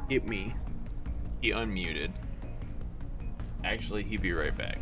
Hit me. He unmuted. Actually, he'd be right back.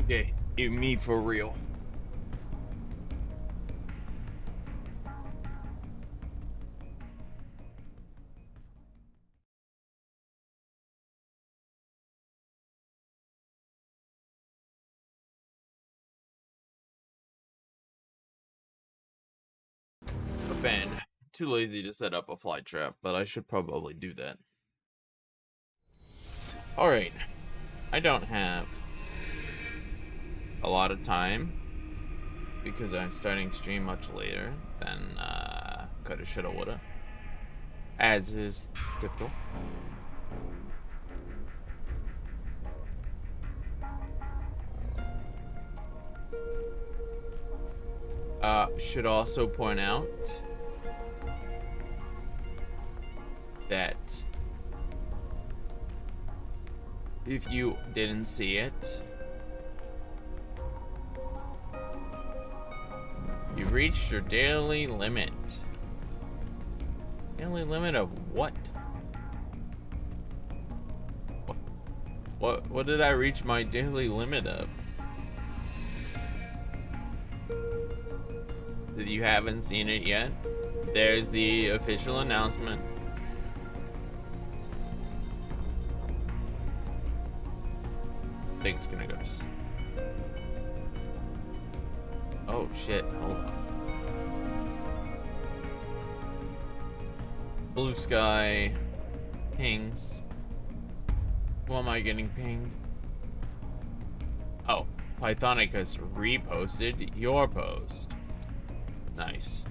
Okay, me for real. But Ben, too lazy to set up a fly trap, but I should probably do that. Alright, I don't have a lot of time because I'm starting stream much later than coulda, shoulda, woulda, as is typical. Should also point out that if you didn't see it, you reached your daily limit. Daily limit of what? What did I reach my daily limit of? If you haven't seen it yet, there's the official announcement. Thing's gonna go. Oh shit, hold on. Blue sky pings. Who am I getting pinged? Oh, Pythonicus reposted your post. Nice.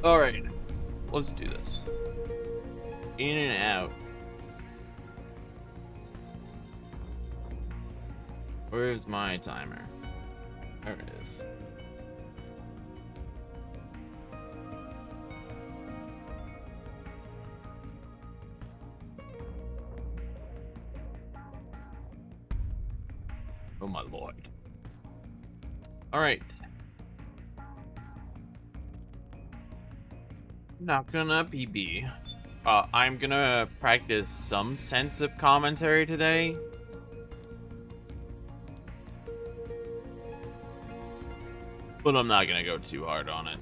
Alright, let's do this. In and out. Where's my timer? There it is. Oh my lord. Alright. Not gonna PB. I'm gonna practice some sense of commentary today. But I'm not gonna go too hard on it.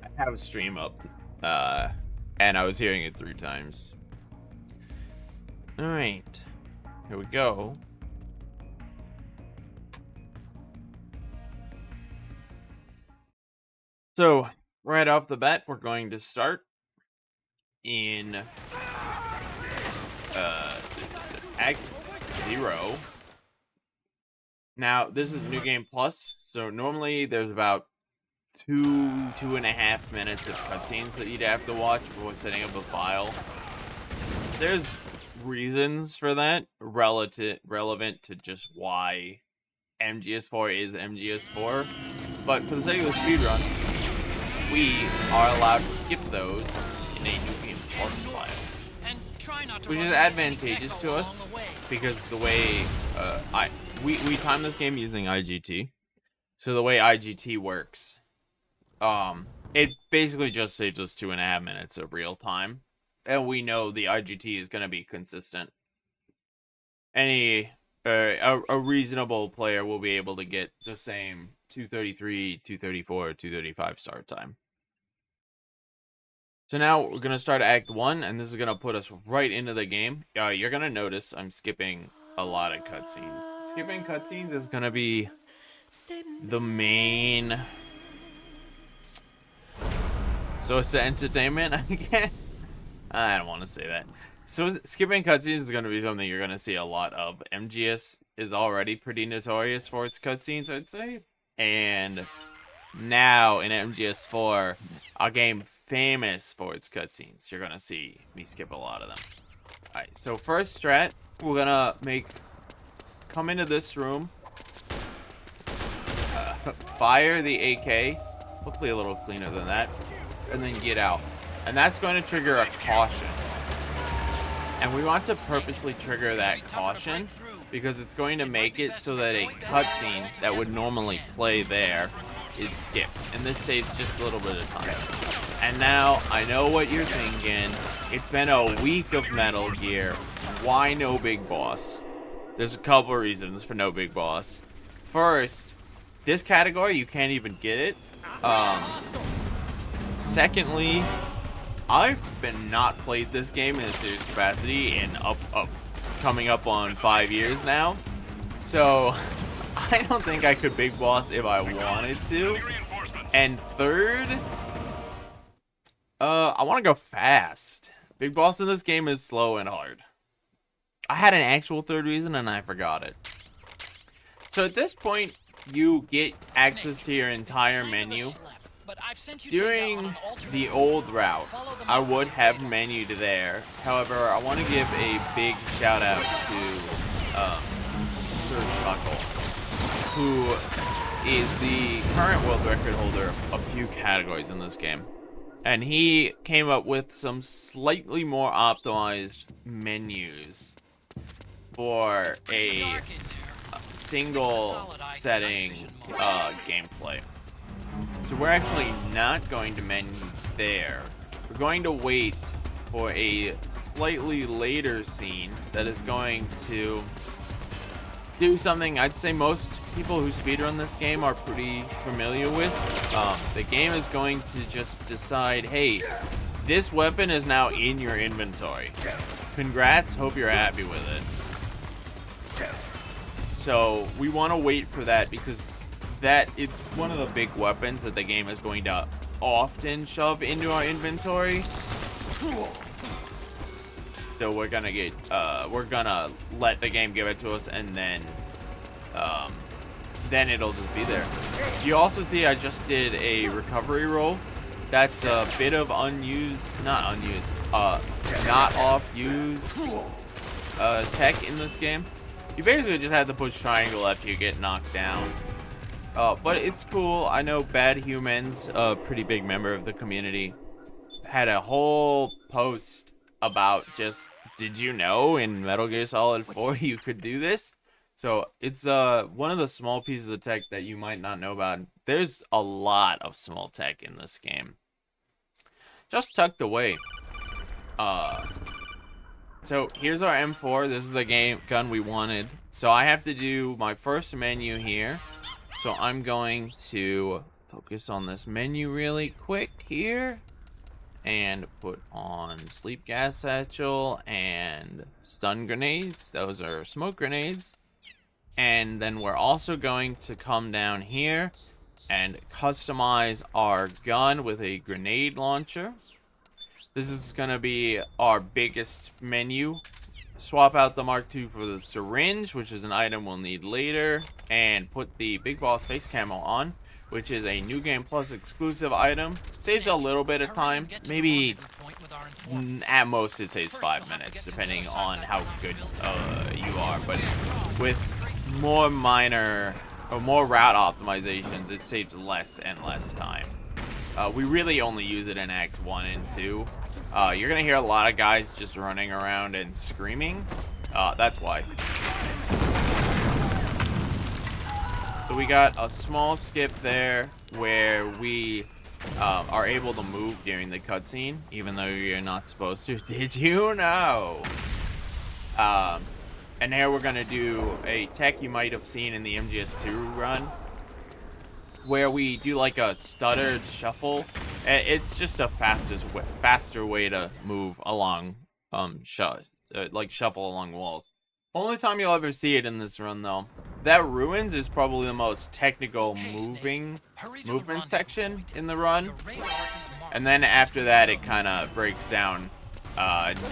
I have a stream up, and I was hearing it 3 times. All right, here we go. So right off the bat, we're going to start in Act 0. Now this is New Game Plus, so normally there's about 2.5 minutes of cutscenes that you'd have to watch before setting up a file. There's reasons for that, relevant to just why MGS4 is MGS4, but for the sake of the speedrun, we are allowed to skip those in a New Game Plus file, which is advantageous to us because the way we time this game using IGT, So the way IGT works, it basically just saves us 2.5 minutes of real time, and we know the IGT is going to be consistent. A reasonable player will be able to get the same 233, 234, 235 start time. So now we're going to start Act 1, and this is going to put us right into the game. You're going to notice I'm skipping a lot of cutscenes. Skipping cutscenes is going to be the main source of entertainment, I guess. I don't want to say that. So skipping cutscenes is going to be something you're going to see a lot of. MGS is already pretty notorious for its cutscenes, I'd say. And now in MGS4, a game famous for its cutscenes, you're going to see me skip a lot of them. Alright, so first strat, we're going to come into this room, fire the AK, hopefully a little cleaner than that, and then get out. And that's going to trigger a caution. And we want to purposely trigger that caution because it's going to make it so that a cutscene that would normally play there is skipped. And this saves just a little bit of time. And now, I know what you're thinking. It's been a week of Metal Gear. Why no Big Boss? There's a couple reasons for no Big Boss. First, this category, you can't even get it. Secondly, I've been not played this game in a serious capacity in coming up on 5 years now. So, I don't think I could Big Boss if I wanted to. And third, I want to go fast. Big Boss in this game is slow and hard. I had an actual third reason and I forgot it. So at this point, you get access to your entire menu. During the old route, I would have menued there. However, I want to give a big shout out to Serge Buckle, who is the current world record holder of a few categories in this game. And he came up with some slightly more optimized menus for a single setting gameplay. So we're actually not going to menu there. We're going to wait for a slightly later scene that is going to do something I'd say most people who speedrun this game are pretty familiar with. The game is going to just decide, hey, this weapon is now in your inventory. Congrats, hope you're happy with it. So we want to wait for that because it's one of the big weapons that the game is going to often shove into our inventory. So we're gonna let the game give it to us, and then it'll just be there. You also see I just did a recovery roll. That's a bit of not off-use tech in this game. You basically just have to push triangle after you get knocked down. But it's cool. I know Bad Humans, a pretty big member of the community, had a whole post about just, did you know in Metal Gear Solid 4 you could do this? So it's one of the small pieces of tech that you might not know about. There's a lot of small tech in this game, just tucked away. So here's our M4. This is the gun we wanted. So I have to do my first menu here. So I'm going to focus on this menu really quick here and put on sleep gas satchel and stun grenades. Those are smoke grenades. And then we're also going to come down here and customize our gun with a grenade launcher. This is going to be our biggest menu. Swap out the Mark II for the syringe, which is an item we'll need later, and put the Big Boss face camo on, which is a New Game Plus exclusive item. Saves a little bit of time, maybe at most it saves 5 minutes, depending on how good you are, but with more minor or more route optimizations, it saves less and less time. We really only use it in Act 1 and 2. You're gonna hear a lot of guys just running around and screaming. That's why. So we got a small skip there where we are able to move during the cutscene, even though you're not supposed to. Did you know? And now we're gonna do a tech you might have seen in the MGS2 run, where we do like a stuttered shuffle. It's just a faster way to move along, like shuffle along walls. Only time you'll ever see it in this run, though. That ruins is probably the most technical movement section in the run. And then after that, it kind of breaks down.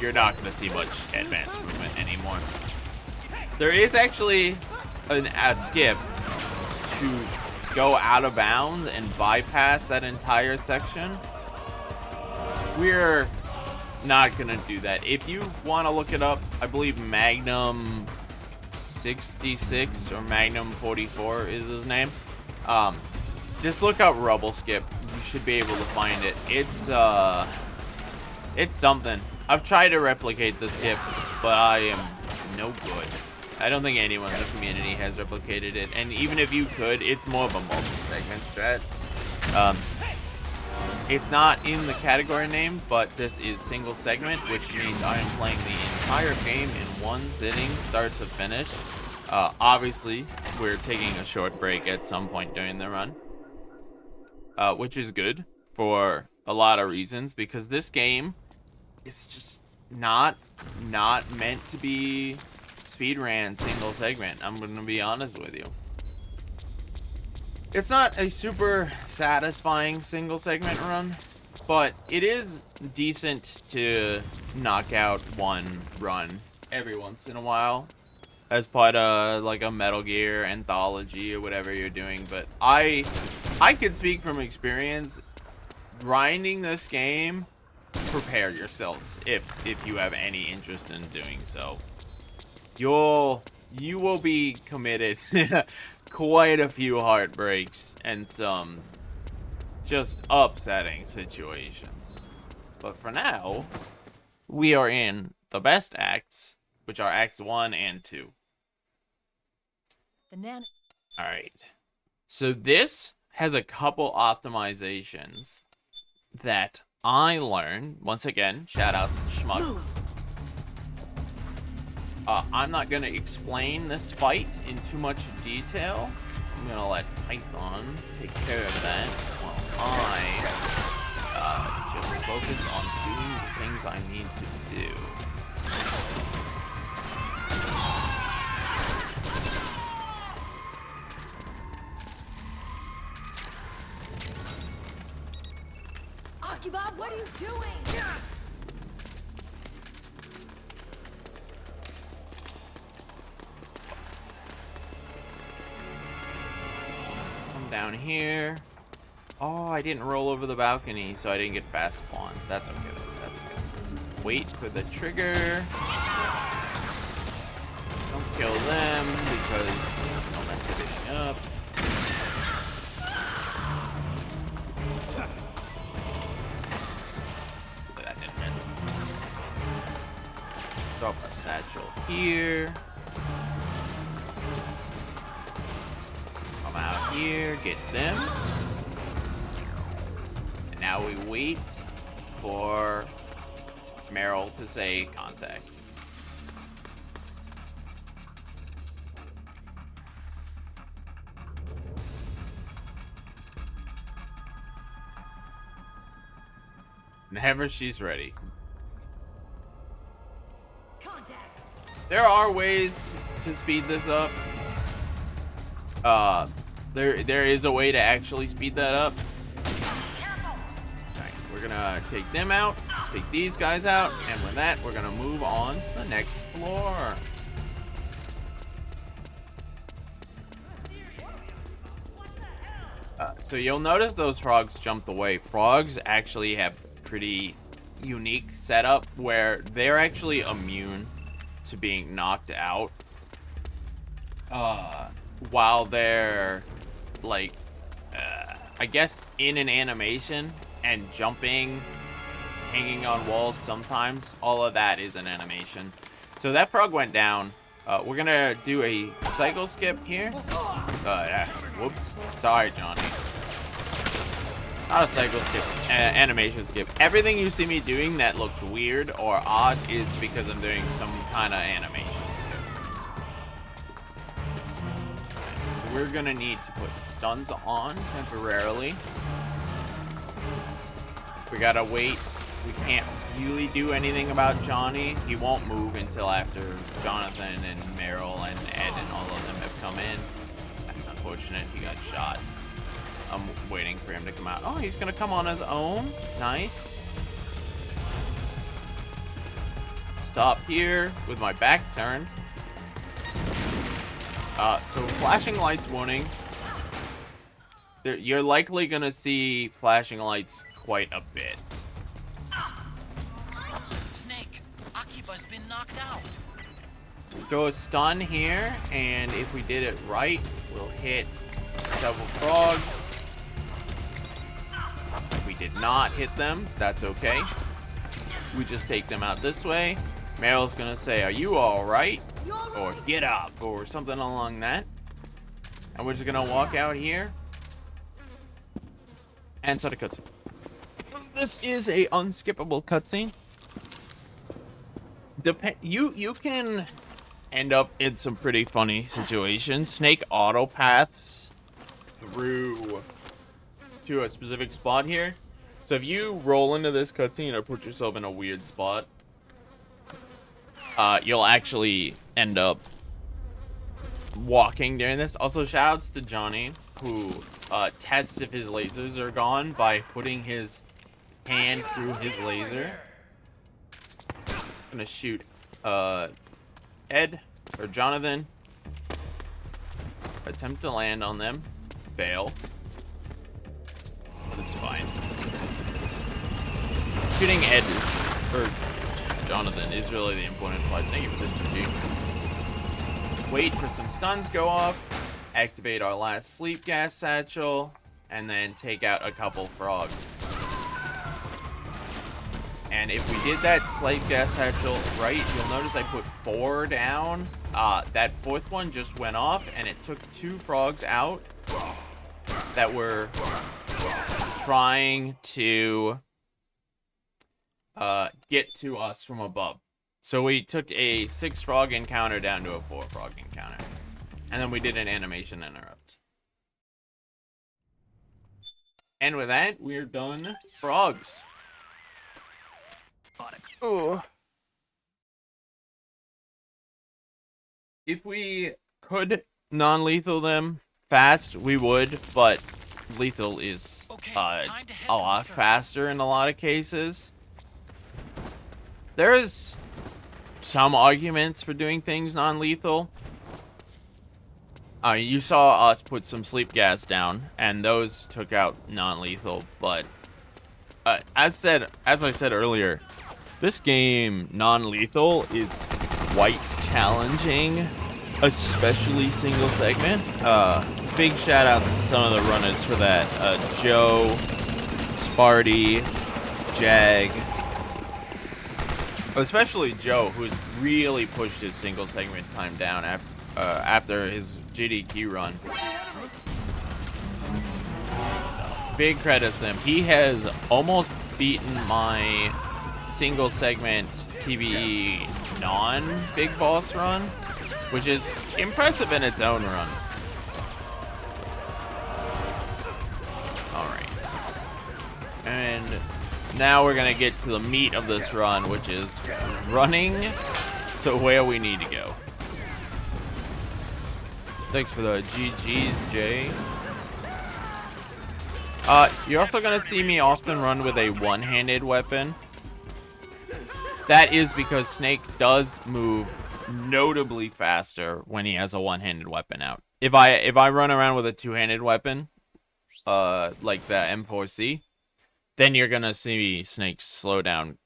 You're not going to see much advanced movement anymore. There is actually a skip to go out of bounds and bypass that entire section. We're not gonna do that. If you want to look it up, I believe Magnum 66 or Magnum 44 is his name. Just look up Rubble Skip. You should be able to find it. It's something. I've tried to replicate the skip, but I am no good. I don't think anyone in the community has replicated it, and even if you could, it's more of a multi-segment strat. It's not in the category name, but this is single segment, which means I am playing the entire game in one sitting, start to finish. Obviously, we're taking a short break at some point during the run, which is good for a lot of reasons, because this game is just not meant to be speed ran single segment. I'm gonna be honest with you. It's not a super satisfying single segment run, but it is decent to knock out one run every once in a while as part of like a Metal Gear anthology or whatever you're doing. But I could speak from experience. Grinding this game, prepare yourselves if you have any interest in doing so. You will be committed quite a few heartbreaks and some just upsetting situations. But for now, we are in the best acts, which are acts 1 and 2. Alright. So this has a couple optimizations that I learned. Once again, shout outs to Schmuck. I'm not going to explain this fight in too much detail. I'm going to let Python take care of that while I just focus on doing the things I need to do. Bob, what are you doing? Come down here. Oh, I didn't roll over the balcony, so I didn't get fast spawn. That's okay, though. That's okay. Wait for the trigger. Don't kill them because I'll mess everything up. Drop a satchel here. Come out here, get them. And now we wait for Meryl to say contact. Whenever she's ready. There are ways to speed this up. There is a way to actually speed that up. Alright, we're gonna take them out, take these guys out, and with that, we're gonna move on to the next floor. So you'll notice those frogs jumped away. Frogs actually have pretty unique setup where they're actually immune to being knocked out while they're like I guess in an animation and jumping, hanging on walls. Sometimes all of that is an animation. So that frog went down. We're gonna do a cycle skip here. Whoops. Sorry, Johnny. Not a cycle skip, animation skip. Everything you see me doing that looks weird or odd is because I'm doing some kind of animation skip. So we're gonna need to put stuns on temporarily. We gotta wait. We can't really do anything about Johnny. He won't move until after Jonathan and Meryl and Ed and all of them have come in. That's unfortunate. He got shot. I'm waiting for him to come out. Oh, he's gonna come on his own. Nice. Stop here with my back turned. So flashing lights warning. You're likely gonna see flashing lights quite a bit. Snake, Akiba's been knocked out. Go a stun here, and if we did it right, we'll hit several frogs. If we did not hit them, that's okay. We just take them out this way. Meryl's gonna say, "Are you all right?" Or "Get up," or something along that. And we're just gonna walk out here and start a cutscene. This is a unskippable cutscene. You can end up in some pretty funny situations. Snake auto paths through to a specific spot here. So if you roll into this cutscene or put yourself in a weird spot, you'll actually end up walking during this. Also, shoutouts to Johnny, who tests if his lasers are gone by putting his hand through his laser. Gonna shoot Ed or Jonathan. Attempt to land on them. Fail. But it's fine. Shooting Ed or Jonathan is really the important part. Thank you for the GG. Wait for some stuns go off. Activate our last sleep gas satchel. And then take out a couple frogs. And if we did that sleep gas satchel right, you'll notice I put 4 down. That 4th one just went off, and it took 2 frogs out that were trying to get to us from above. So we took a 6 frog encounter down to a 4 frog encounter. And then we did an animation interrupt. And with that, we're done frogs. Ooh. If we could non-lethal them fast, we would, but lethal is a lot faster in a lot of cases. There's some arguments for doing things non-lethal. You saw us put some sleep gas down, and those took out non-lethal, but as I said earlier, this game, non-lethal, is quite challenging, especially single segment. Big shout outs to some of the runners for that. Joe, Sparty, Jag, especially Joe, who's really pushed his single segment time down after his GDQ run. Big credits to him. He has almost beaten my single segment TBE non-big boss run, which is impressive in its own run. Alright. And now we're gonna get to the meat of this run, which is running to where we need to go. Thanks for the GGs, Jay. You're also gonna see me often run with a one-handed weapon. That is because Snake does move notably faster when he has a one-handed weapon out. If I run around with a two-handed weapon, like the M4C, then you're gonna see Snake slow down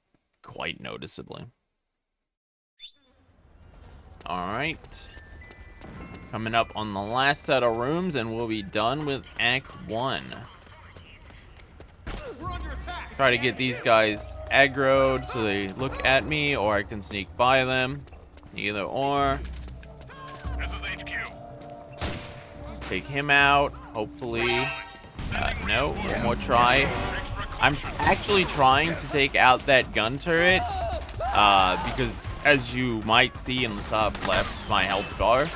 quite noticeably. Alright. Coming up on the last set of rooms, and we'll be done with Act 1. Try to get these guys aggroed so they look at me, or I can sneak by them. Either or. This is HQ. Take him out, hopefully. No, one more try. I'm actually trying to take out that gun turret, because as you might see in the top left, my health bar,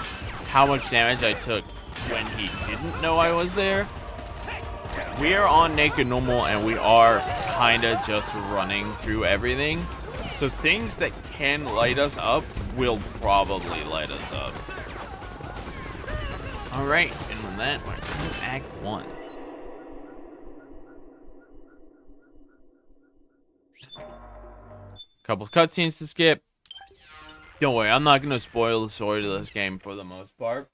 how much damage I took when he didn't know I was there. We are on naked normal and we are kinda just running through everything. So things that can light us up will probably light us up. Alright, and with that, we're in Act 1. Couple of cutscenes to skip. Don't worry, I'm not gonna spoil the story to this game for the most part.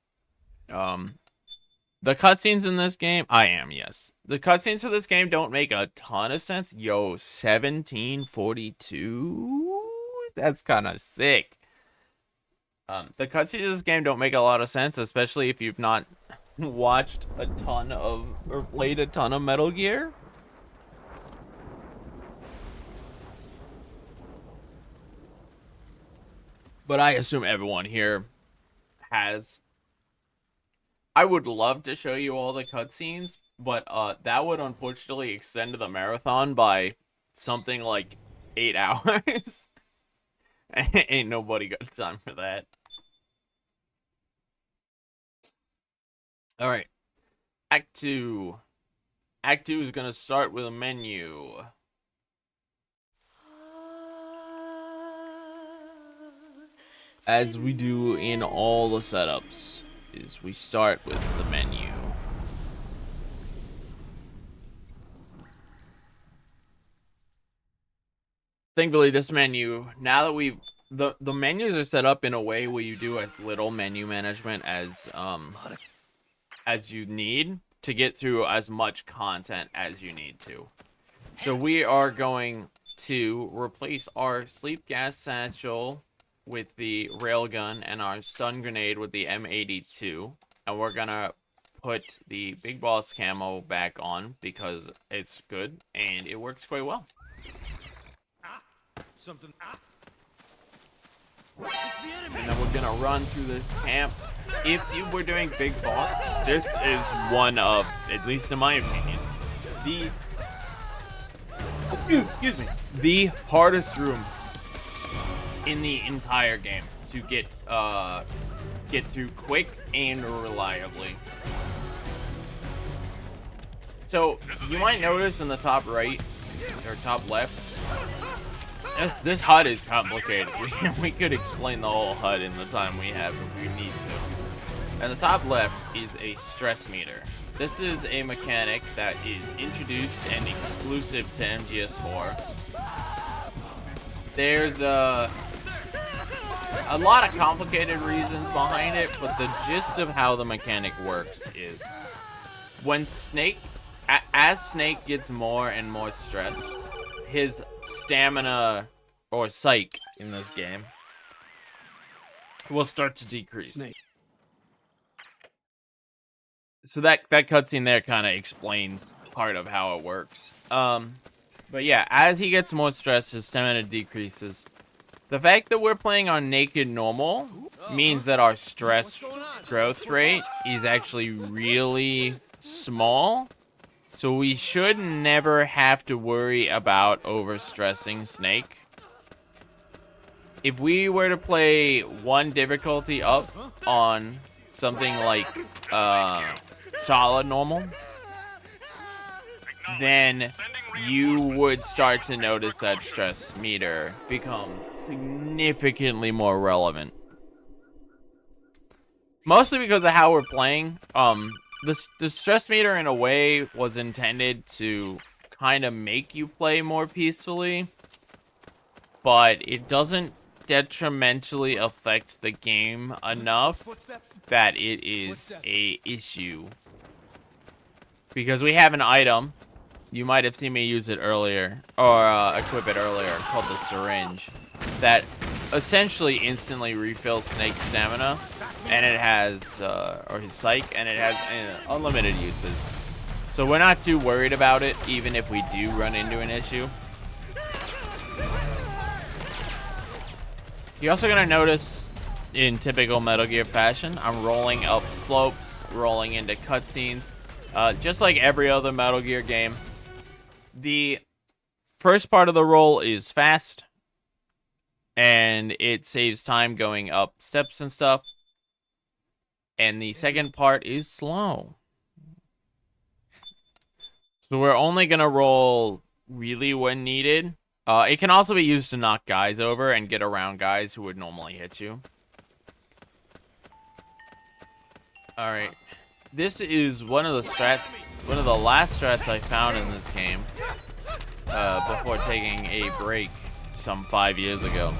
The cutscenes in this game, I am, yes. The cutscenes for this game don't make a ton of sense. Yo, 1742? That's kind of sick. The cutscenes of this game don't make a lot of sense, especially if you've not watched a ton of, or played a ton of Metal Gear. But I assume everyone here has. I would love to show you all the cutscenes, but that would unfortunately extend the marathon by something like 8 hours. Ain't nobody got time for that. Alright. Act 2. Act 2 is going to start with a menu. As we do in all the setups, is we start with the menu. Thankfully, this menu, now that we've the menus are set up in a way where you do as little menu management as you need to get through as much content as you need to. So we are going to replace our sleep gas satchel with the railgun and our stun grenade with the M82, and we're gonna put the big boss camo back on because it's good and it works quite well. And then we're gonna run through the camp. If you were doing big boss, this is one of, at least in my opinion, the hardest rooms in the entire game to get through quick and reliably. So you might notice in the top right or top left, this HUD is complicated. We could explain the whole HUD in the time we have if we need to. At the top left is a stress meter. This is a mechanic that is introduced and exclusive to MGS4. There's a lot of complicated reasons behind it, but the gist of how the mechanic works is when as Snake gets more and more stress, his stamina, or psych in this game, will start to decrease. So that cutscene there kind of explains part of how it works. But yeah, as he gets more stressed, his stamina decreases. The fact that we're playing on naked normal means that our stress growth rate is actually really small. So we should never have to worry about overstressing Snake. If we were to play one difficulty up on something like solid normal, then you would start to notice that stress meter become significantly more relevant. Mostly because of how we're playing. The stress meter in a way was intended to kind of make you play more peacefully, but it doesn't detrimentally affect the game enough that it is a issue. Because we have an item, you might have seen me use it earlier, or equip it earlier, called the syringe, that essentially instantly refills Snake's stamina, and it has, or his psych, and it has unlimited uses. So we're not too worried about it, even if we do run into an issue. You're also gonna notice in typical Metal Gear fashion. I'm rolling up slopes, rolling into cutscenes, just like every other Metal Gear game. The first part of the roll is fast, and it saves time going up steps and stuff. And the second part is slow. So we're only gonna roll really when needed. It can also be used to knock guys over and get around guys who would normally hit you. Alright. This is one of the last strats I found in this game. Before taking a break some 5 years ago.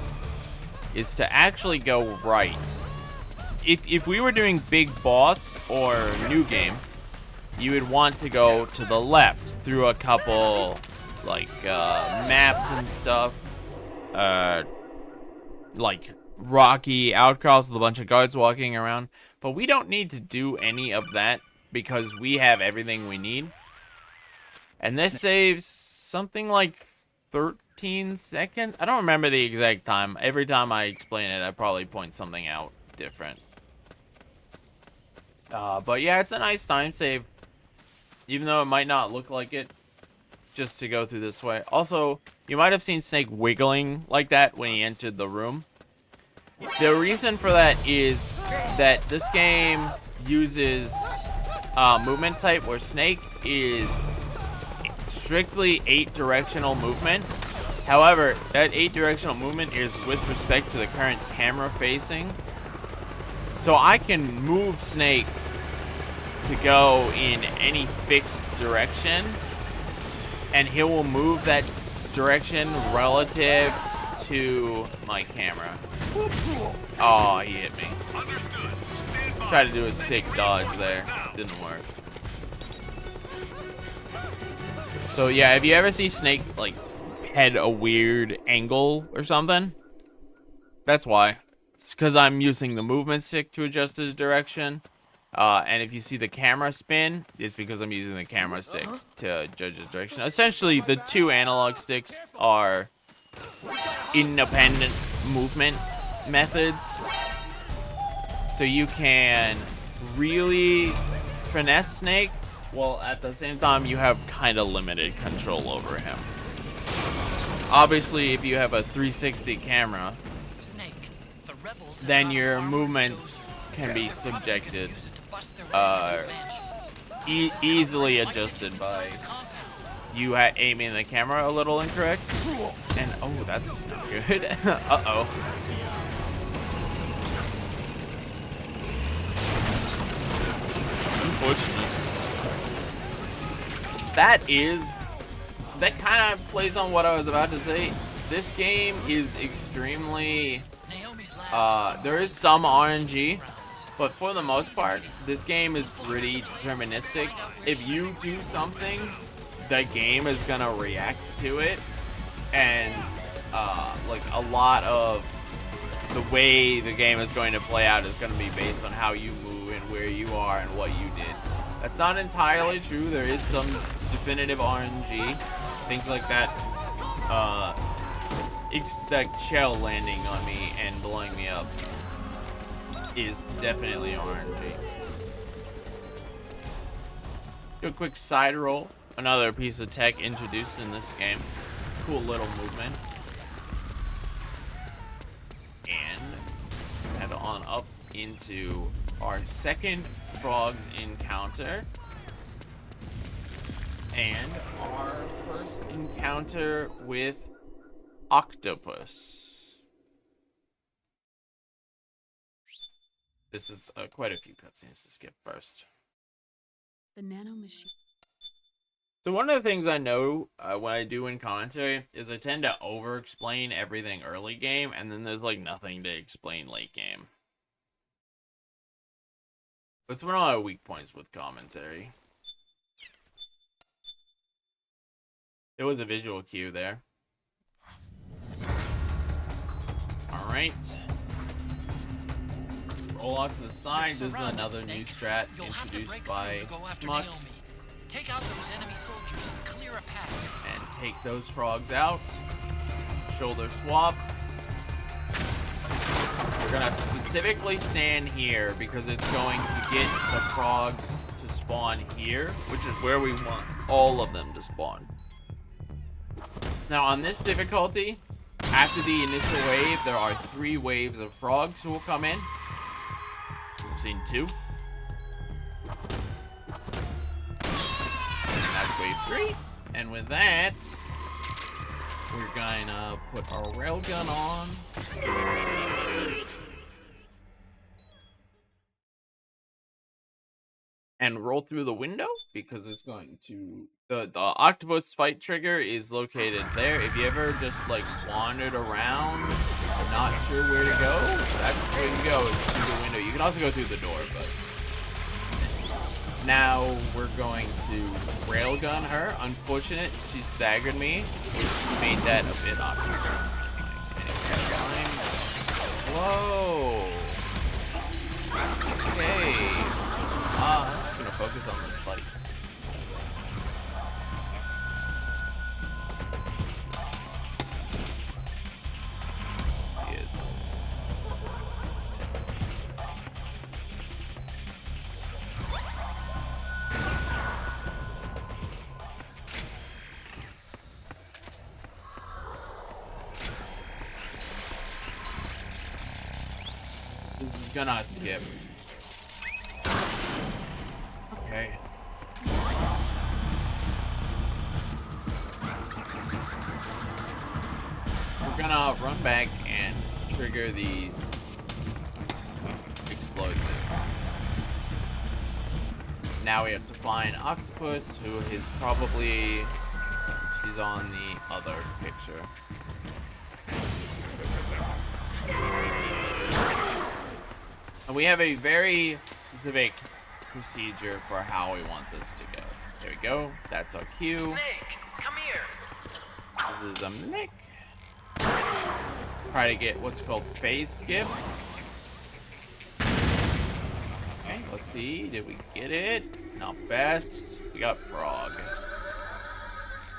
Is to actually go right. If we were doing Big Boss or New Game, you would want to go to the left through a couple like maps and stuff, like rocky outcrops with a bunch of guards walking around. But we don't need to do any of that because we have everything we need. And this saves something like 13 seconds. I don't remember the exact time. Every time I explain it, I probably point something out different. But yeah, it's a nice time save. Even though it might not look like it, just to go through this way. Also, you might have seen Snake wiggling like that when he entered the room. The reason for that is that this game uses movement type where Snake is strictly 8-directional movement. However, that 8-directional movement is with respect to the current camera facing. So I can move Snake to go in any fixed direction, and he will move that direction relative to my camera. Oh, he hit me. Tried to do a sick dodge there. Didn't work. So yeah, if you ever see Snake like head a weird angle or something, that's why. It's because I'm using the movement stick to adjust his direction. And if you see the camera spin, it's because I'm using the camera stick to judge his direction. Essentially, the two analog sticks are independent movement methods. So you can really finesse Snake, while at the same time you have kind of limited control over him. Obviously, if you have a 360 camera, then your movements can be subjected, easily adjusted by you aiming the camera a little incorrect. And oh, that's not good. Uh-oh. Unfortunate. That kind of plays on what I was about to say. This game is extremely, there is some RNG, but for the most part, this game is pretty deterministic. If you do something, the game is gonna react to it, and like a lot of the way the game is going to play out is going to be based on how you move and where you are and what you did. That's not entirely true. There is some definitive RNG, things like that. That shell landing on me and blowing me up is definitely RNG. Do a quick side roll. Another piece of tech introduced in this game. Cool little movement. And head on up into our second frogs encounter. And our first encounter with Octopus. This is quite a few cutscenes to skip first. The nano machine. So one of the things I know when I do in commentary is I tend to over-explain everything early game, and then there's like nothing to explain late game. It's one of my weak points with commentary. There was a visual cue there. Alright. Roll off to the side. This is another new strat introduced by Schmuck. Take out those enemy soldiers and clear a path. And take those frogs out. Shoulder swap. We're gonna specifically stand here because it's going to get the frogs to spawn here, which is where we want all of them to spawn. Now on this difficulty, after the initial wave, there are 3 waves of frogs who will come in. We've seen 2. And that's wave 3. And with that, we're gonna put our railgun on. And roll through the window because it's going to the octopus fight trigger is located there. If you ever just like wandered around and not sure where to go, that's where you go, is through the window. You can also go through the door, but now we're going to railgun her. Unfortunate, she staggered me, which made that a bit awkward. Whoa. Okay. I'm gonna focus on this fight. He is. This is gonna skip. Okay. We're gonna run back and trigger these explosives. Now we have to find Octopus, who is probably... she's on the other picture. And we have a very specific procedure for how we want this to go. There we go. That's our cue. Snake, come here. This is a Nick. Try to get what's called phase skip. Okay, let's see. Did we get it? Not best. We got frog.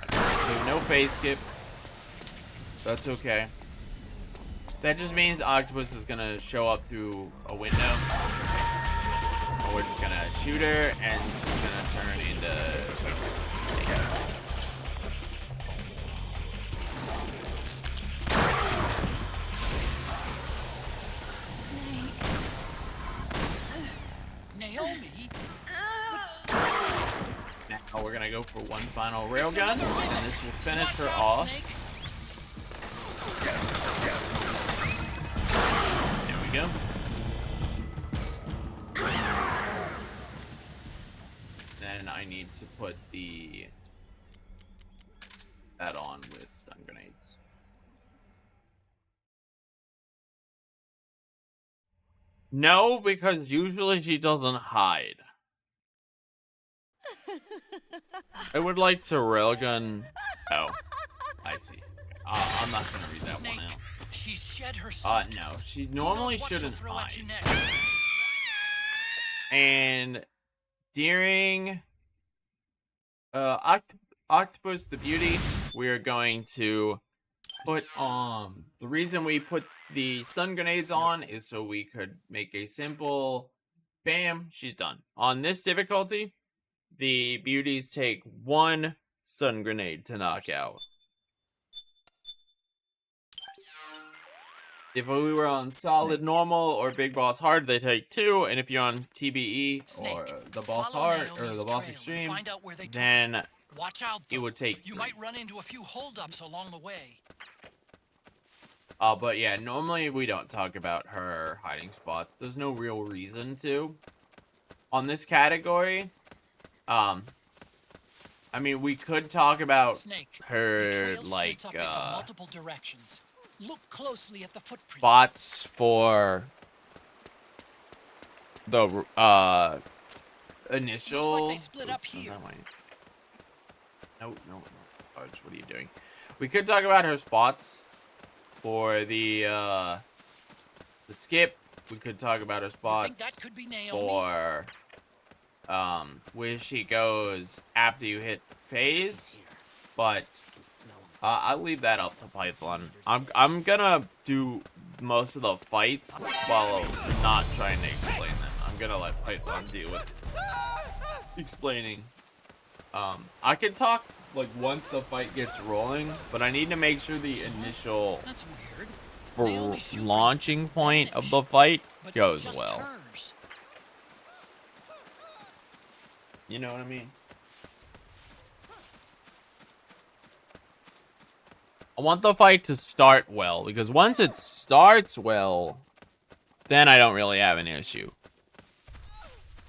Okay, so no phase skip. That's okay. That just means Octopus is gonna show up through a window. And we're just gonna shoot her, and she's gonna turn into... Naomi. Now we're gonna go for one final railgun, and this will finish her off. There we go. Then I need to put that on with stun grenades. No, because usually she doesn't hide. I would like to railgun. Oh, I see. I'm not gonna read that one out. She's shed her suit. No, she normally shouldn't hide. And during Octopus the Beauty, we're going to put the reason we put the stun grenades on is so we could make a simple bam, she's done. On this difficulty, the beauties take 1 stun grenade to knock out. If we were on solid normal or big boss hard, they take 2, and if you're on TBE or the boss hard or the boss extreme, then watch out, it would take 3. You might run into a few holdups along the way. But yeah, normally we don't talk about her hiding spots. There's no real reason to. On this category, I mean, we could talk about her, like, multiple directions. Look closely at the footprints. Spots for the, initial... Looks like they split up here. No. Fudge, what are you doing? We could talk about her spots for the skip. We could talk about her spots that could be for where she goes after you hit phase, but I'll leave that up to Python. I'm gonna do most of the fights while not trying to explain them. I'm gonna let Python deal with explaining. I can talk like once the fight gets rolling, but I need to make sure the initial That's weird. They only shoot launching monsters point of vanish, the fight but goes just well. hers. You know what I mean? I want the fight to start well, because once it starts well, then I don't really have an issue.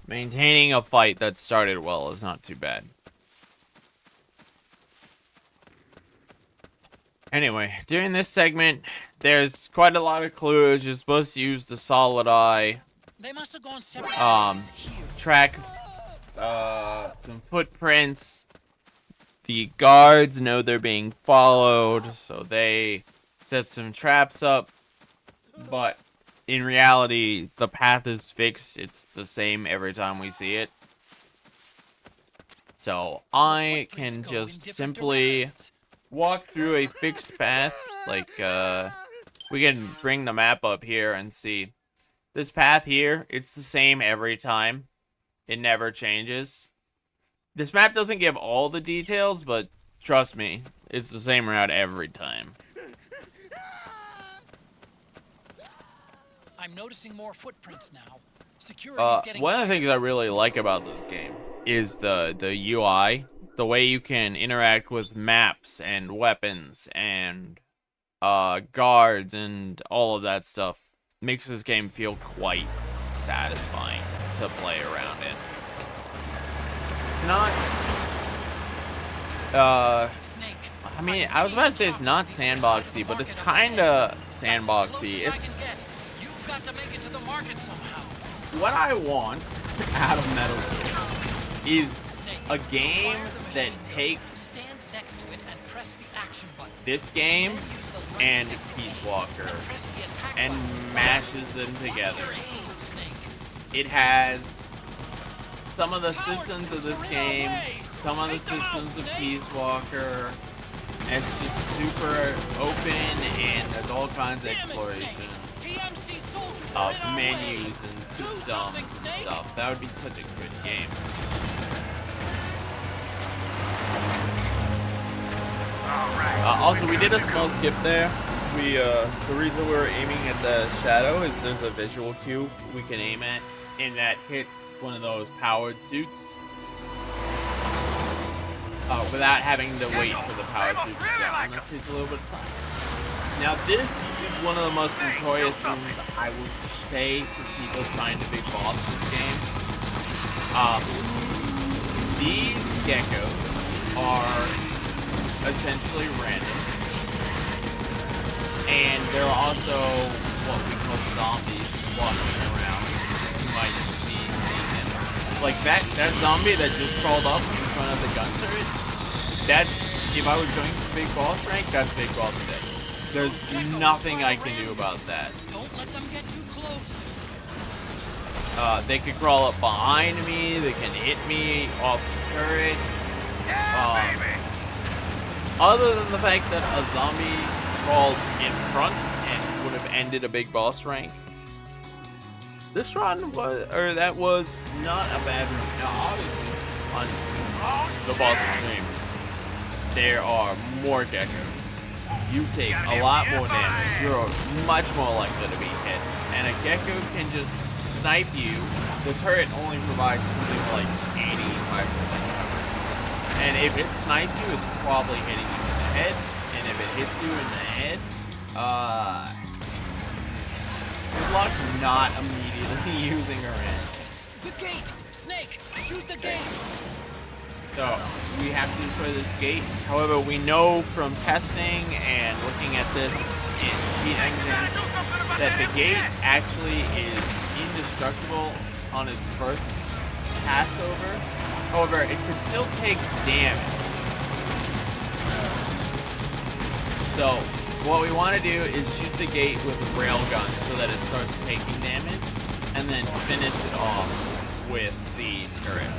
Maintaining a fight that started well is not too bad. Anyway, during this segment, there's quite a lot of clues. You're supposed to use the solid eye, They must have gone separate ways here. track some footprints. The guards know they're being followed, so they set some traps up. But in reality, the path is fixed. It's the same every time we see it. So I Footprints can go in just different simply directions. walk through a fixed path. Like, we can bring the map up here and see. This path here, it's the same every time. It never changes. This map doesn't give all the details, but trust me, it's the same route every time. I'm noticing more footprints now. Security's getting One of the tighter. things I really like about this game is the UI. The way you can interact with maps and weapons and guards and all of that stuff makes this game feel quite satisfying to play around in. It's not Snake. I mean, I was about to say it's not sandboxy, but it's kinda sandboxy. It's You've got to make it to the market somehow. what I want out of Metal Gear is Snake, a game fire the that machine gun, takes stand next to it and press the action button. this game Then use the left and stick to Peace aim, Walker and press the attack and button. mashes them Watch together. your aim, Snake. It has some of the systems of this game, some of the systems of Peace Walker. And it's just super open, and there's all kinds of exploration PMC soldiers of menus and systems and stuff. That would be such a good game. Also, we did a small skip there. The reason we were aiming at the shadow is there's a visual cue we can aim at, and that hits one of those powered suits. Without having to wait for the power suit to down. That takes a little bit of time. Now, this is one of the most notorious things I would say for people trying to big boss this game. These geckos are essentially random. And there are also what we call zombies walking around. You might be seeing them. Like that zombie that just crawled up in front of the gun turret. That's, if I was going for big boss rank, that's big boss today. There's nothing I can do about that. Don't let them get too close. They could crawl up behind me, they can hit me off the turret. Other than the fact that a zombie crawled in front and would have ended a big boss rank, this run was not a bad run. Now, obviously, on the boss extreme, there are more geckos. You take a lot more damage. You're much more likely to be hit. And a gecko can just snipe you. The turret only provides something like 85% cover. And if it snipes you, it's probably hitting you in the head. And if it hits you in the head, good luck not immediately using her end. The gate! Snake! Shoot the gate! So, we have to destroy this gate. However, we know from testing and looking at this in Cheat Engine that the gate actually is indestructible on its first pass over. However, it could still take damage. So, what we want to do is shoot the gate with a railgun so that it starts taking damage, and then finish it off with the turret.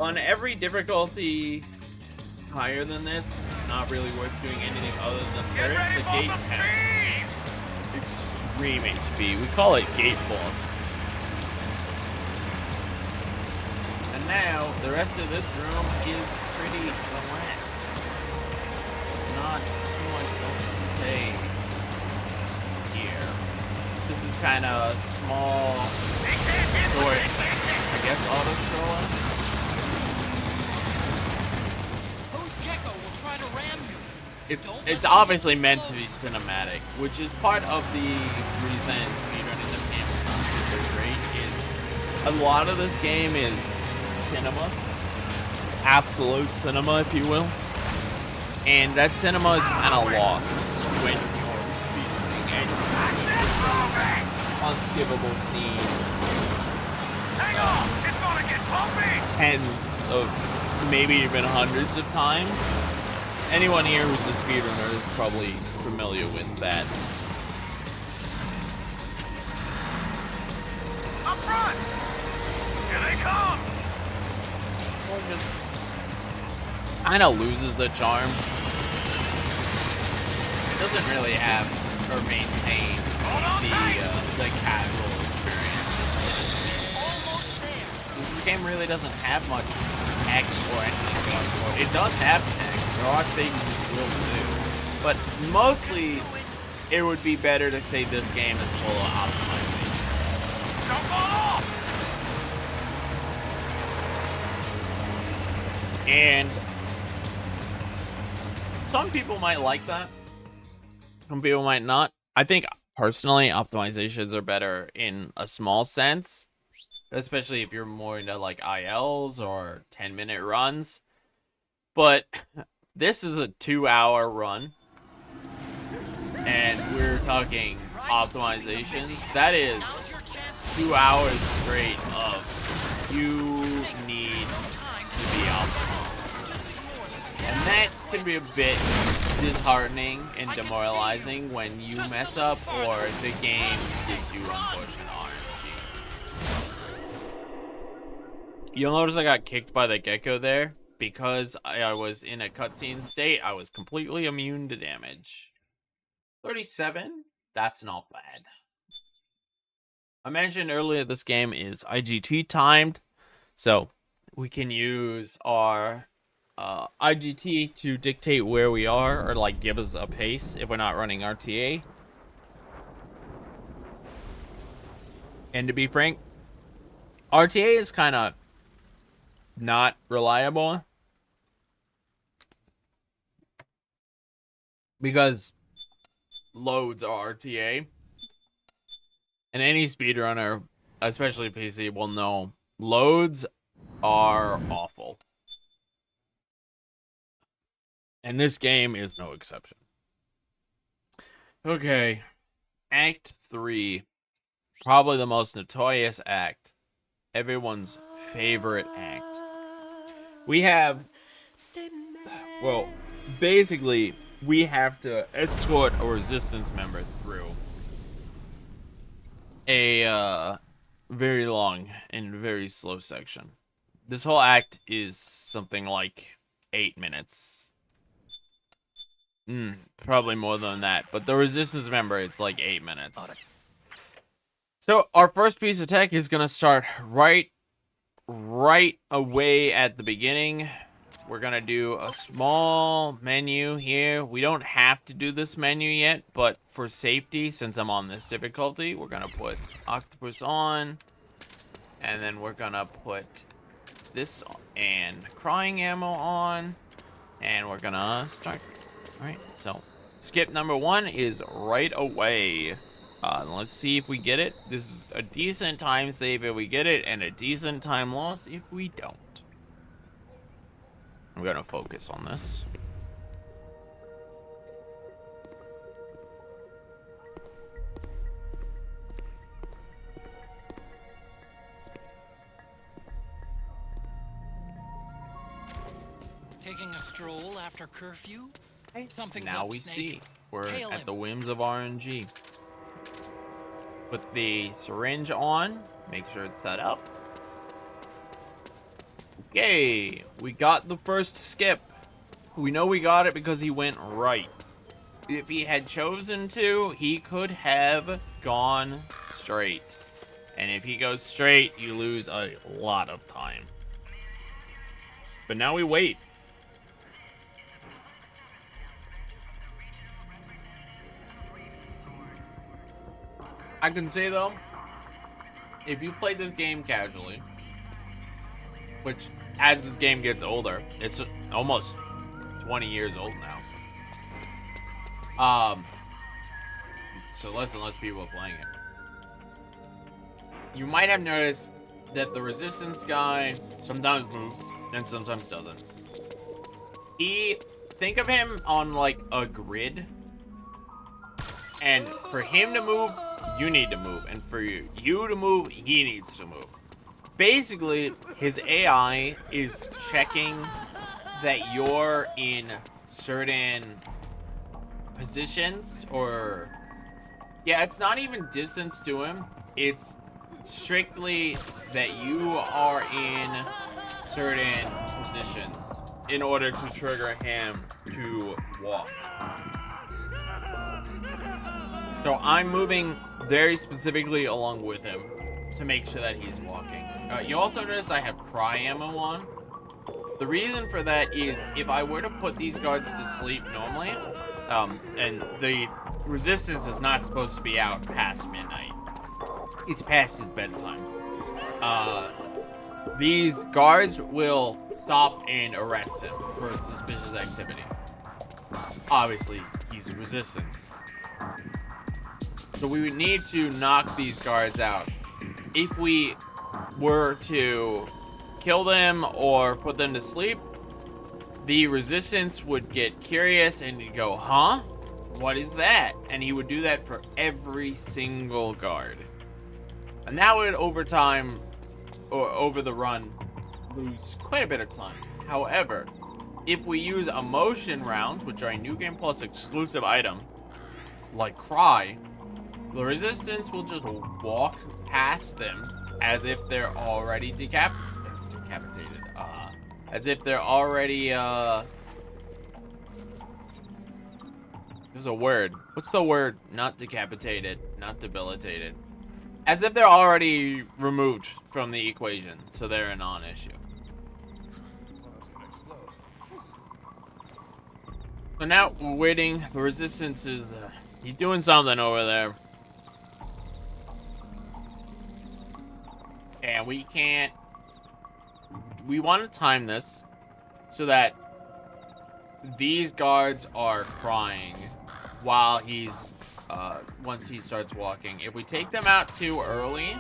On every difficulty higher than this, it's not really worth doing anything other than turret. The gate has extreme HP. We call it gate boss. And now the rest of this room is pretty relaxed. Not too much else to say here. This is kind of a small, short, I guess, auto-scroller. It's obviously meant to be cinematic, which is part of the reason speedrunning this game is not super great. Is a lot of this game is cinema, absolute cinema, if you will, and that cinema is kind of lost when you're speedrunning and unskippable scenes, tens of, maybe even hundreds of times. Anyone here who's a speedrunner is probably familiar with that. Up front! Here they come! Or just kind of loses the charm. It doesn't really have or maintain the casual experience. Almost there. So this game really doesn't have much tech or anything going for it. It does have tech. There are things it will do, but mostly it would be better to say this game is full of optimization. Don't fall off! And some people might like that. Some people might not. I think personally optimizations are better in a small sense, especially if you're more into like ILs or 10-minute runs. But this is a 2-hour run, and we're talking optimizations. That is 2 hours straight of you need to be optimal. And that can be a bit disheartening and demoralizing when you mess up or the game gives you unfortunate RNG. You'll notice I got kicked by the gecko there. Because I was in a cutscene state, I was completely immune to damage. 37? That's not bad. I mentioned earlier this game is IGT timed, so we can use our IGT to dictate where we are, or like give us a pace if we're not running RTA. And to be frank, RTA is kind of not reliable because loads are RTA, and any speedrunner, especially PC, will know loads are awful, and this game is no exception. Okay, Act 3, probably the most notorious act, everyone's favorite act. We have, well, basically, we have to escort a resistance member through a very long and very slow section. This whole act is something like 8 minutes. Probably more than that, but the resistance member, it's like 8 minutes. So our first piece of tech is gonna start right away at the beginning. We're gonna do a small menu here. We don't have to do this menu yet, but for safety, since I'm on this difficulty, we're gonna put octopus on, and then we're gonna put this and crying ammo on, and we're gonna start. All right, so skip number 1 is right away. Let's see if we get it. This is a decent time save if we get it, and a decent time loss if we don't. I'm gonna focus on this. Taking a stroll after curfew? Something's Now up, we Snake. see we're Tail at him. the whims of RNG. Put the syringe on. Make sure it's set up. Okay, we got the first skip. We know we got it because he went right. If he had chosen to, he could have gone straight. And if he goes straight, you lose a lot of time. But now we wait. I can say though, if you play this game casually, which as this game gets older, it's almost 20 years old now. So less and less people are playing it. You might have noticed that the resistance guy sometimes moves and sometimes doesn't. Think of him on like a grid, and for him to move, you need to move, and for you to move, he needs to move. Basically, his AI is checking that you're in certain positions, or yeah, it's not even distance to him, it's strictly that you are in certain positions in order to trigger him to walk. So I'm moving very specifically along with him to make sure that he's walking. You also notice I have cry ammo on. The reason for that is if I were to put these guards to sleep normally, and the resistance is not supposed to be out past midnight. It's past his bedtime. These guards will stop and arrest him for suspicious activity. Obviously, he's resistance. So we would need to knock these guards out. If we were to kill them or put them to sleep, the resistance would get curious and he'd go, huh? What is that? And he would do that for every single guard. And that would, over time, or over the run, lose quite a bit of time. However, if we use emotion rounds, which are a New Game Plus exclusive item, like Cry, the resistance will just walk past them as if they're already decapitated. As if they're already, there's a word. What's the word? Not decapitated, not debilitated. As if they're already removed from the equation, so they're a non-issue. So now we're waiting. The resistance is, he's doing something over there. And we can't, we want to time this so that these guards are crying while he's, once he starts walking. If we take them out too early,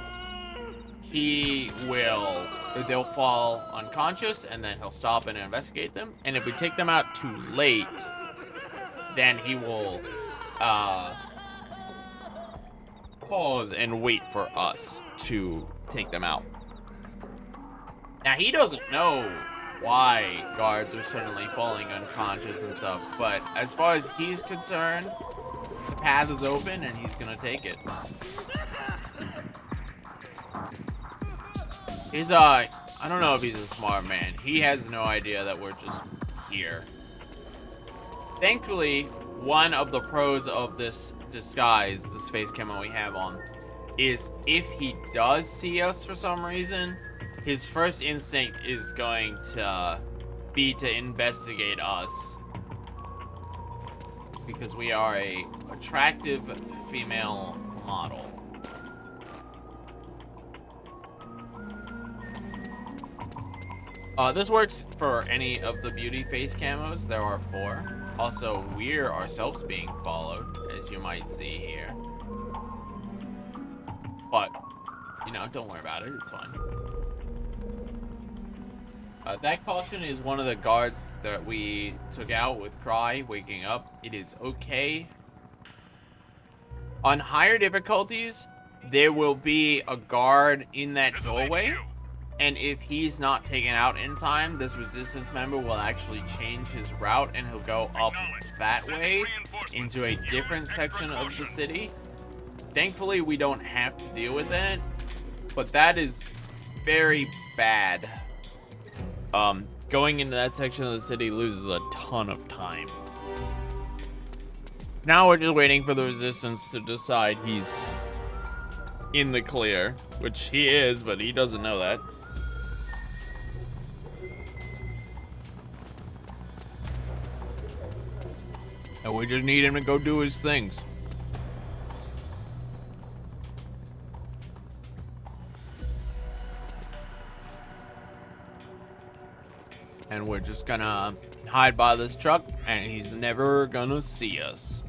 they'll fall unconscious and then he'll stop and investigate them. And if we take them out too late, then he will, pause and wait for us to take them out. Now, he doesn't know why guards are suddenly falling unconscious and stuff, but as far as he's concerned, the path is open and he's gonna take it. He's, I don't know if he's a smart man. He has no idea that we're just here. Thankfully, one of the pros of this disguise, this face camo we have on, is if he does see us for some reason, his first instinct is going to be to investigate us, because we are a attractive female model. This works for any of the beauty face camos. There are 4. Also, we're ourselves being followed, as you might see here. But, you know, don't worry about it. It's fine. That caution is one of the guards that we took out with Cry waking up. It is okay. On higher difficulties, there will be a guard in that doorway. And if he's not taken out in time, this resistance member will actually change his route and he'll go up that way into a different section of the city. Thankfully, we don't have to deal with that, but that is very bad. going into that section of the city loses a ton of time. Now we're just waiting for the resistance to decide he's in the clear, which he is, but he doesn't know that. And we just need him to go do his things. And we're just gonna hide by this truck, and he's never gonna see us.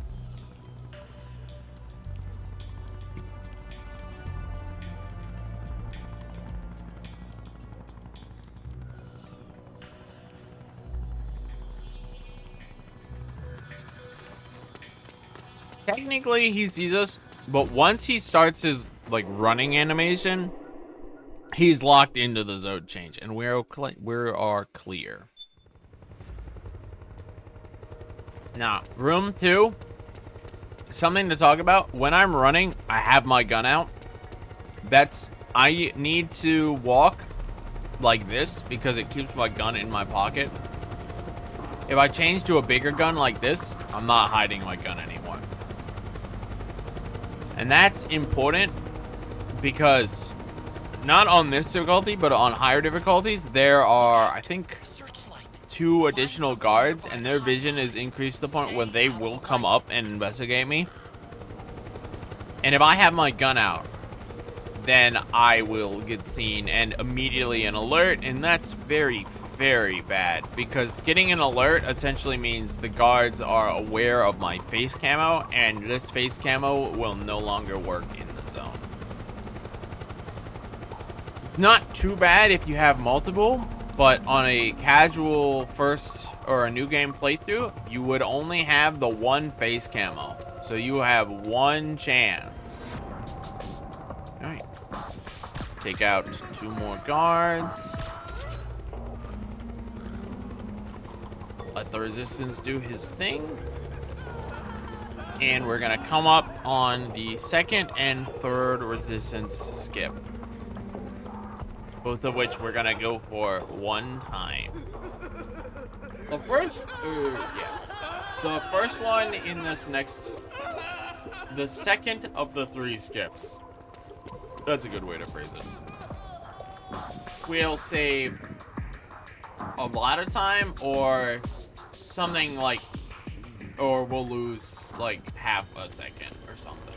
Technically, he sees us, but once he starts his like running animation, he's locked into the zone change, and we are clear. Now, room 2, something to talk about. When I'm running, I have my gun out. I need to walk like this because it keeps my gun in my pocket. If I change to a bigger gun like this, I'm not hiding my gun anymore. And that's important because not on this difficulty, but on higher difficulties, there are, I think, 2 additional guards, and their vision is increased to the point where they will come up and investigate me. And if I have my gun out, then I will get seen and immediately an alert, and that's very, very bad because getting an alert essentially means the guards are aware of my face camo, and this face camo will no longer work in the zone. Not too bad if you have multiple, but on a casual first or a new game playthrough, you would only have the one face camo, so you have one chance. All right, take out 2 more guards. Let the resistance do his thing. And we're gonna come up on the 2nd and 3rd resistance skip. Both of which we're gonna go for one time. The first one in this next, the 2nd of the 3 skips. That's a good way to phrase it. We'll save a lot of time, or something like, or we'll lose like half a second or something.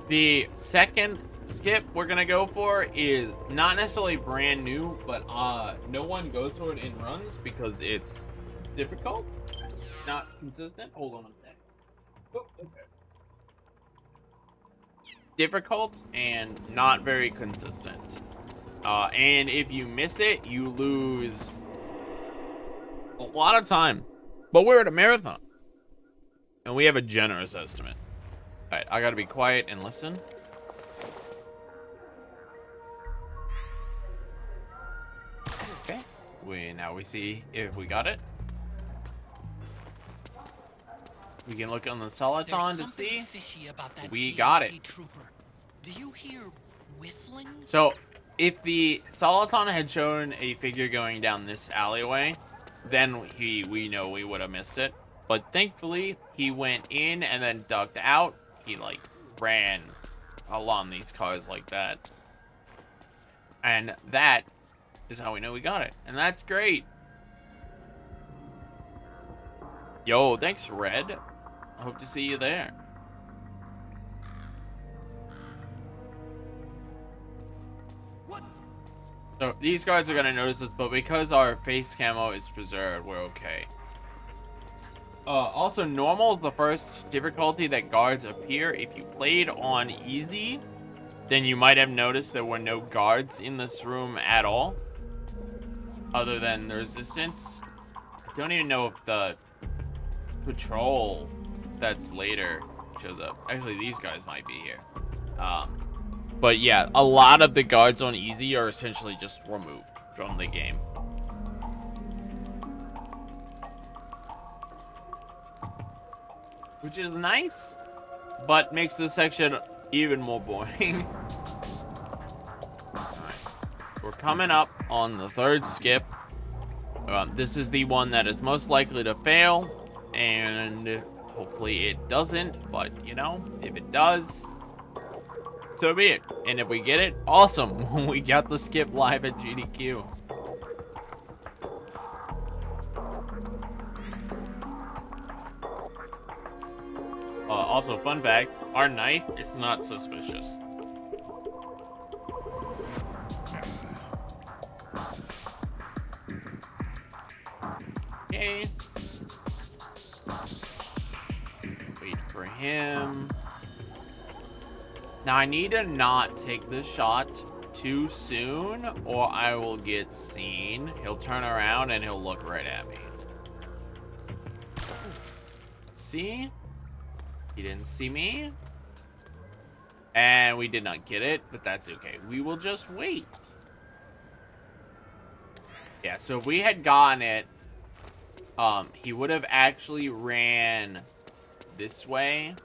The 2nd skip we're gonna go for is not necessarily brand new, but no one goes for it in runs because it's difficult, not consistent. Hold on a sec. Oh, okay. Difficult and not very consistent. And if you miss it, you lose a lot of time. But we're at a marathon, and we have a generous estimate. All right, I gotta be quiet and listen. Okay, now we see if we got it. We can look on the Soliton to see. We got it. Trooper. Do you hear whistling? So, if the Soliton had shown a figure going down this alleyway, then we know we would have missed it. But thankfully, he went in and then ducked out. He like ran along these cars like that. And that is how we know we got it. And that's great. Yo, thanks, Red. I hope to see you there. So these guards are gonna notice us, but because our face camo is preserved, we're okay. Also, normal is the first difficulty that guards appear. If you played on easy, then you might have noticed there were no guards in this room at all, other than the resistance. I don't even know if the patrol that's later shows up. Actually, these guys might be here. But yeah, a lot of the guards on easy are essentially just removed from the game. Which is nice, but makes this section even more boring. Alright, we're coming up on the third skip. This is the one that is most likely to fail, and hopefully it doesn't, but you know, if it does, so be it. And if we get it, awesome. We got the skip live at GDQ. Also, fun fact, our knife is not suspicious. Okay. Wait for him. Now I need to not take this shot too soon or I will get seen. He'll turn around and he'll look right at me. See? He didn't see me. And we did not get it, but that's okay. We will just wait. Yeah, so if we had gotten it, he would have actually ran this way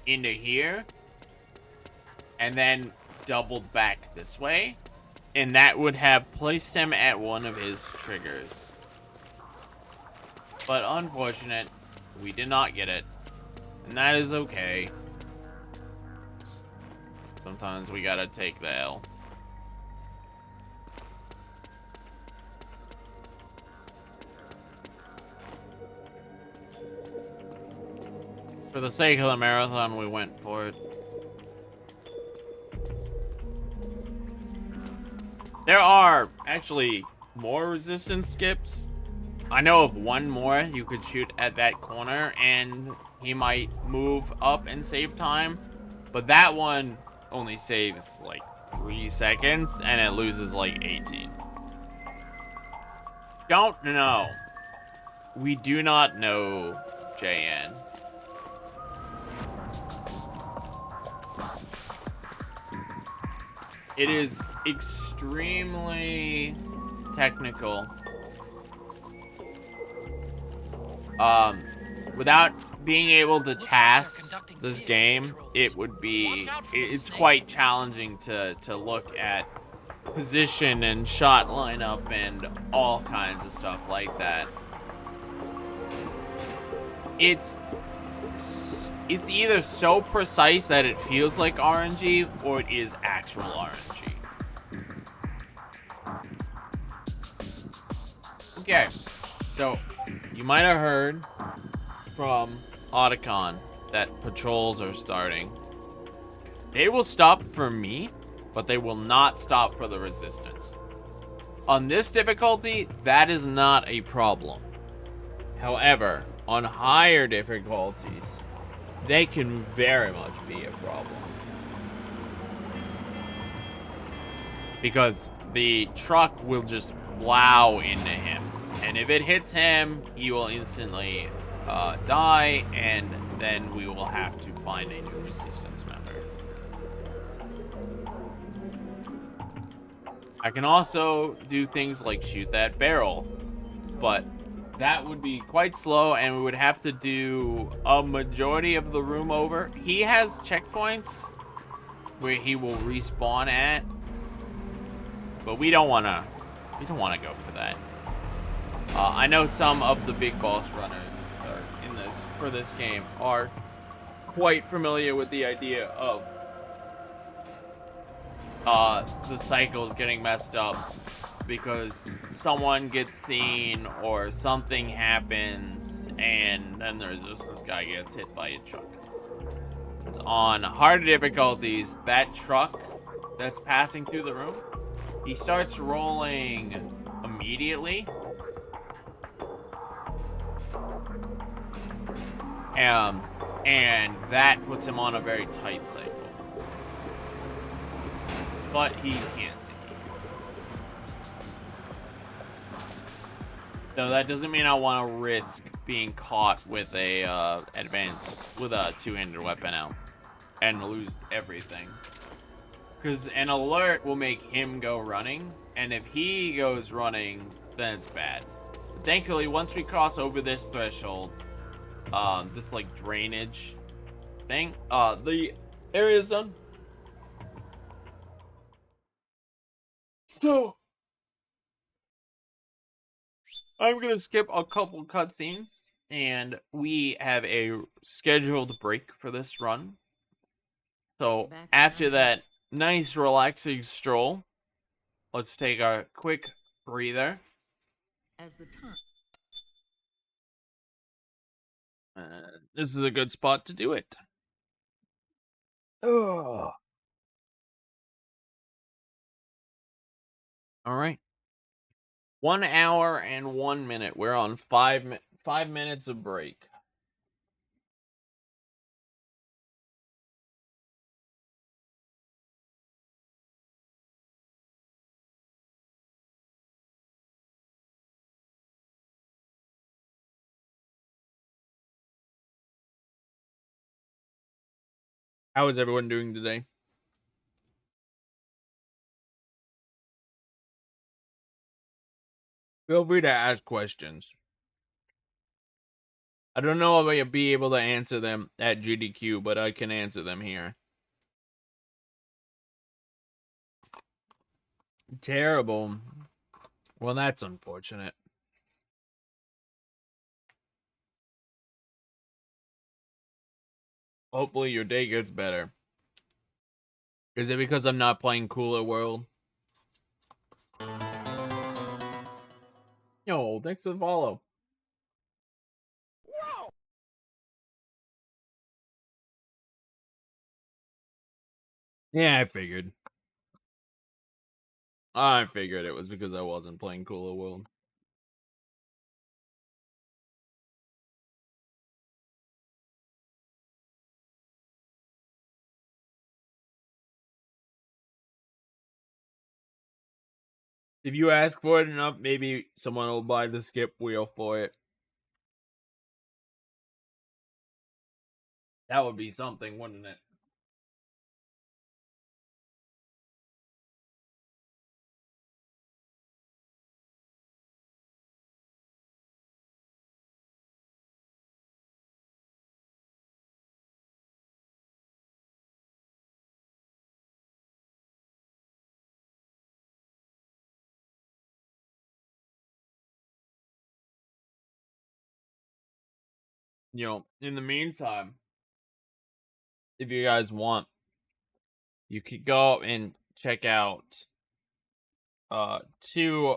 into here and then doubled back this way, and that would have placed him at one of his triggers. But unfortunate, we did not get it, and that is okay. Sometimes we gotta take the L. For the sake of the marathon, we went for it. There are actually more resistance skips. I know of one more you could shoot at that corner and he might move up and save time. But that one only saves like 3 seconds and it loses like 18. Don't know. We do not know JN. It is extremely technical. Without being able to task this game, it would be, it's quite challenging to look at position and shot lineup and all kinds of stuff like that. It's either so precise that it feels like RNG or it is actual RNG. Okay, so you might have heard from Otacon that patrols are starting. They will stop for me, but they will not stop for the resistance. On this difficulty, that is not a problem. However, on higher difficulties, they can very much be a problem. Because the truck will just plow into him. And if it hits him, he will instantly die, and then we will have to find a new resistance member. I can also do things like shoot that barrel, but that would be quite slow, and we would have to do a majority of the room over. He has checkpoints where he will respawn at, but we don't want to go for that. I know some of the big boss runners for this game are quite familiar with the idea of the cycles getting messed up because someone gets seen or something happens and then the resistance guy gets hit by a truck. On harder difficulties, that truck that's passing through the room, he starts rolling immediately. And that puts him on a very tight cycle. But he can't see me. So that doesn't mean I want to risk being caught with a two-handed weapon out and lose everything. Because an alert will make him go running, and if he goes running, then it's bad. But thankfully, once we cross over this threshold, this like drainage thing, the area is done. So I'm gonna skip a couple cutscenes, and we have a scheduled break for this run. So Back after now. that nice relaxing stroll, let's take a quick breather. As the time. This is a good spot to do it. Oh. All right. 1 hour and 1 minute. We're on 5 minutes of break. How is everyone doing today? Feel free to ask questions. I don't know if I'll be able to answer them at GDQ, but I can answer them here. Terrible. Well, that's unfortunate. Hopefully your day gets better. Is it because I'm not playing Cooler World? Yo, thanks for the follow. Yeah, I figured. I figured it was because I wasn't playing Cooler World. If you ask for it enough, maybe someone will buy the skip wheel for it. That would be something, wouldn't it? In the meantime, if you guys want, you could go and check out two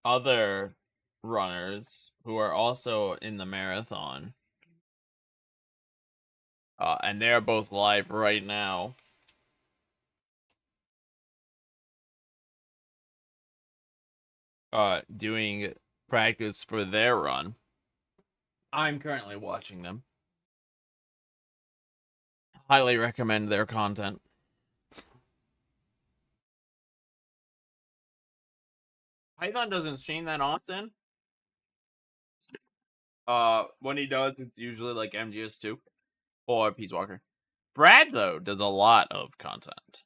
other runners who are also in the marathon. And they're both live right now. Doing practice for their run. I'm currently watching them. Highly recommend their content. Python doesn't stream that often. When he does, it's usually like MGS2 or Peace Walker. Brad, though, does a lot of content.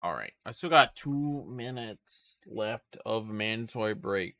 Alright, I still got 2 minutes left of mandatory break.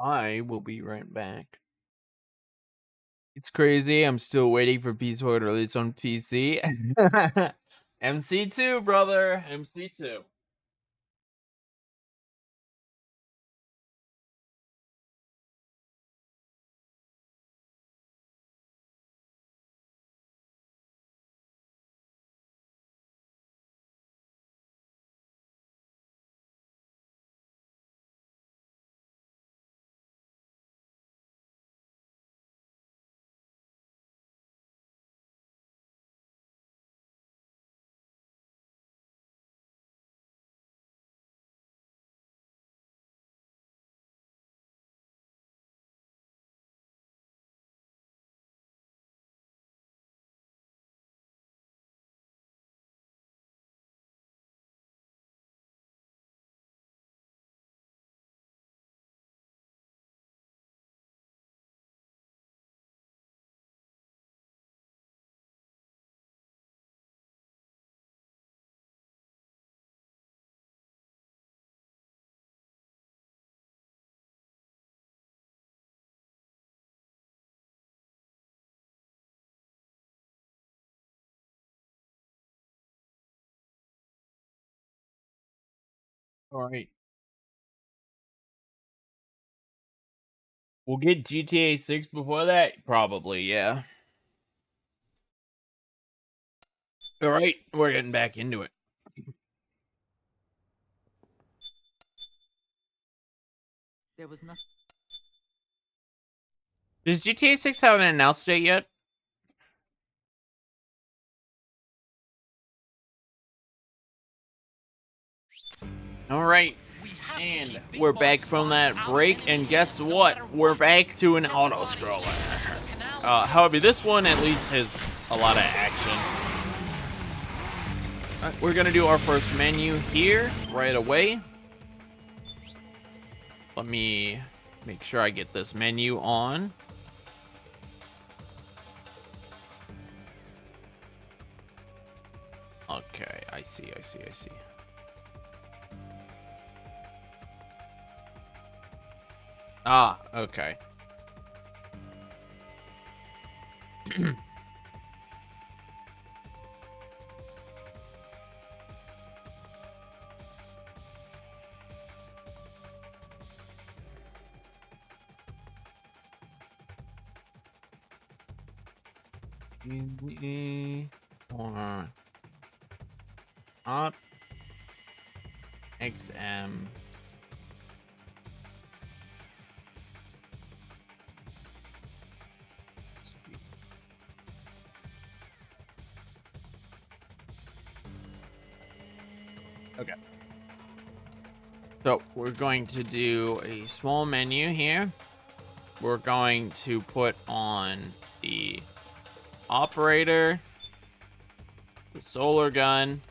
I will be right back. It's crazy. I'm still waiting for Peace Walker to release on PC. MC2, brother. MC2. All right. We'll get GTA 6 before that? Probably, yeah. All right, we're getting back into it. There was nothing. Does GTA 6 have an announced date yet? All right, and we're back from that break, and guess what? We're back to an auto scroller. However, this one at least has a lot of action. We're gonna do our first menu here right away. Let me make sure I get this menu on. Okay, I see. Ah, okay. Or up XM. Okay. So we're going to do a small menu here. We're going to put on the operator, the solar gun.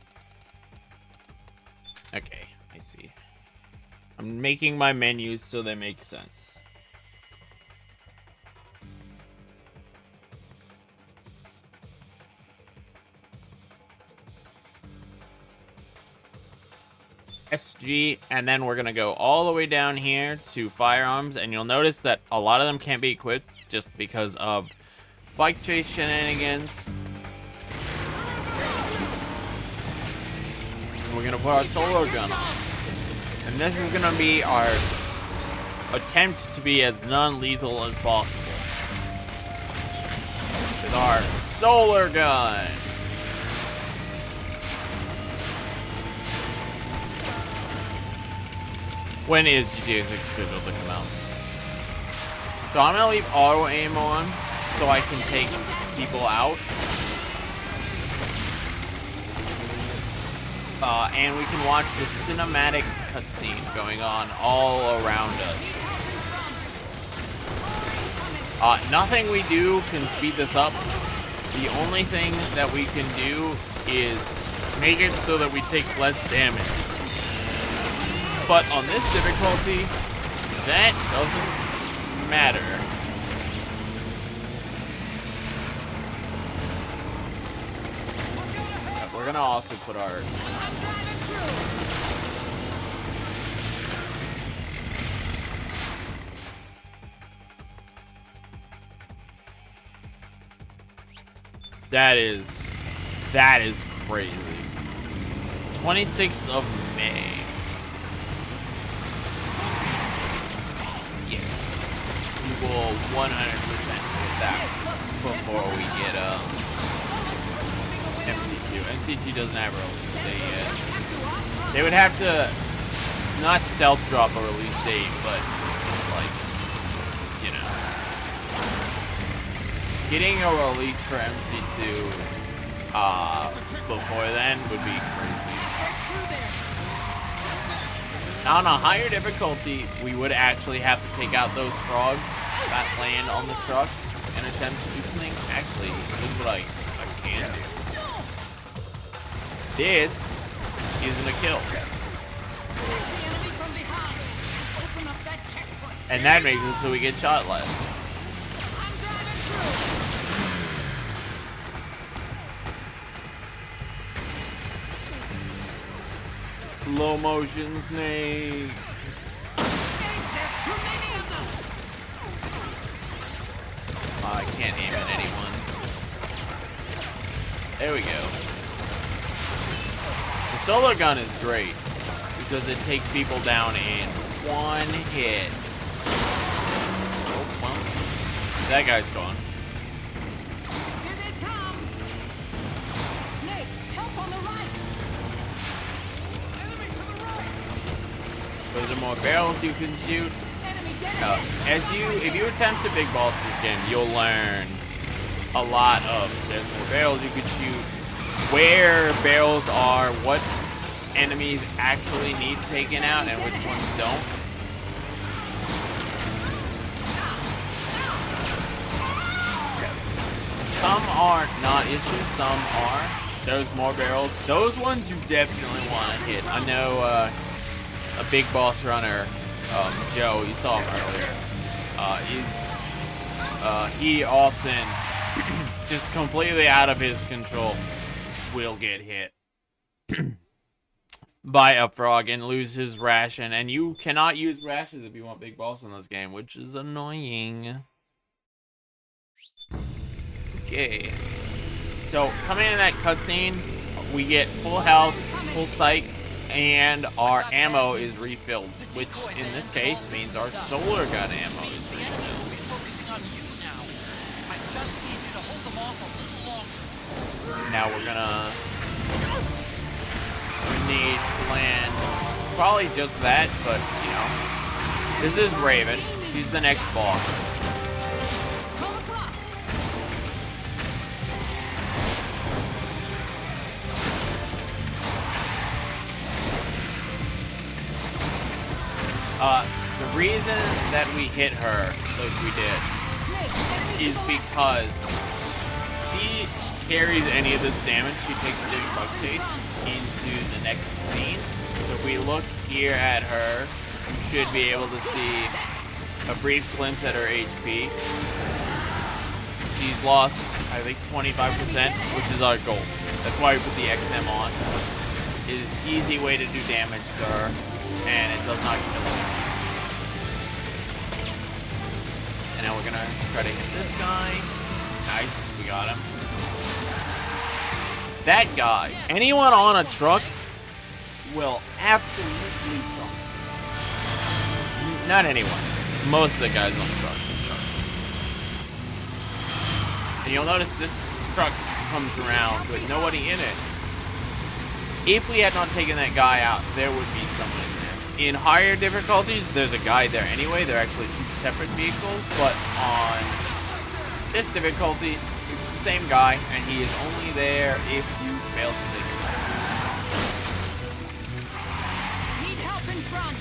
Okay, I see. I'm making my menus so they make sense. SG, and then we're gonna go all the way down here to firearms, and you'll notice that a lot of them can't be equipped just because of bike chase shenanigans. And we're gonna put our solar gun on, and this is gonna be our attempt to be as non-lethal as possible with our solar gun. When is GTA 6 scheduled to come out? So I'm gonna leave auto aim on so I can take people out. And we can watch the cinematic cutscene going on all around us. Nothing we do can speed this up. The only thing that we can do is make it so that we take less damage. But on this difficulty, that doesn't matter. We're gonna also put our... That is crazy. 26th of May. Yes. We will 100% get that before we get MC2. MC2 doesn't have a release date yet. They would have to not stealth drop a release date, but like, you know, getting a release for MC2 before then would be crazy. On a higher difficulty, we would actually have to take out those frogs that land on the truck and attempt to do something. Actually, this is what I can do. This isn't a kill. And that makes it so we get shot less. Slow motion snake. I can't aim at anyone. There we go. The solar gun is great. The does it take people down in one hit. Oh, well, that guy's gone. Here they come. Snake, help on the right. Enemy to the right. Those are more barrels you can shoot. Enemy dead. If you attempt to big boss this game, you'll learn a lot of there's more barrels you can shoot, where barrels are, what enemies actually need taken out, and which ones don't. Some are not issues, some are. There's more barrels. Those ones you definitely want to hit. I know a big boss runner, Joe, you saw him earlier. He often, just completely out of his control, will get hit by a frog and lose his ration. And you cannot use rations if you want big boss in this game, which is annoying. Okay. So, coming in that cutscene, we get full health, full psych, and our ammo is refilled, which in this case means our solar gun ammo is refilled. We're focusing on you now. I just need you to hold them off a little longer. Now we need to land probably just that, but you know, this is Raven. She's the next boss. The reason that we hit her like we did is because she carries any of this damage she takes during bug chase into the next scene. So if we look here at her, you should be able to see a brief glimpse at her HP. She's lost, I think, 25%, which is our goal. That's why we put the XM on. It is an easy way to do damage to her, and it does not kill her. And now we're gonna try to hit this guy. Nice, we got him. That guy, anyone on a truck will absolutely trump. Not anyone. Most of the guys on trucks and trucks. And you'll notice this truck comes around with nobody in it. If we had not taken that guy out, there would be someone in there. In higher difficulties, there's a guy there anyway. They're actually two separate vehicles, but on this difficulty, it's the same guy, and he is only there if you fail to take him out. Need help in front.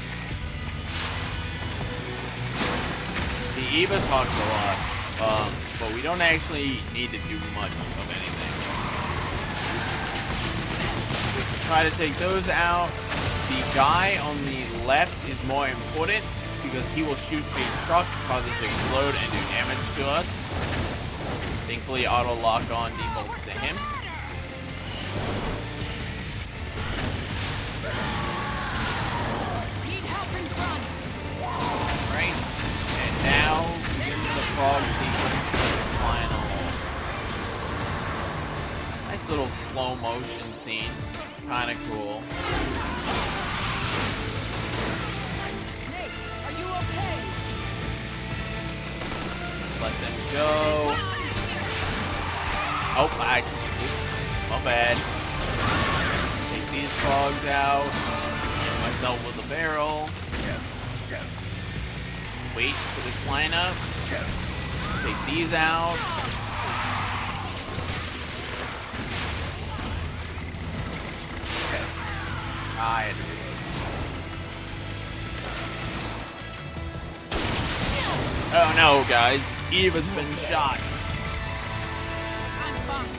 The Eva talks a lot, but we don't actually need to do much of anything. We can try to take those out. The guy on the left is more important because he will shoot the truck, cause it to explode, and do damage to us. Thankfully, auto lock on defaults to him. Need help in front. Right, and now into the frog sequence of the final. Nice little slow motion scene, kind of cool. Snake, are you okay? Let them go. Oh, my bad. Take these frogs out. Hit myself with a barrel. Wait for this lineup. Take these out. I had to reload. Oh no, guys. Eva's been shot. I'm fine.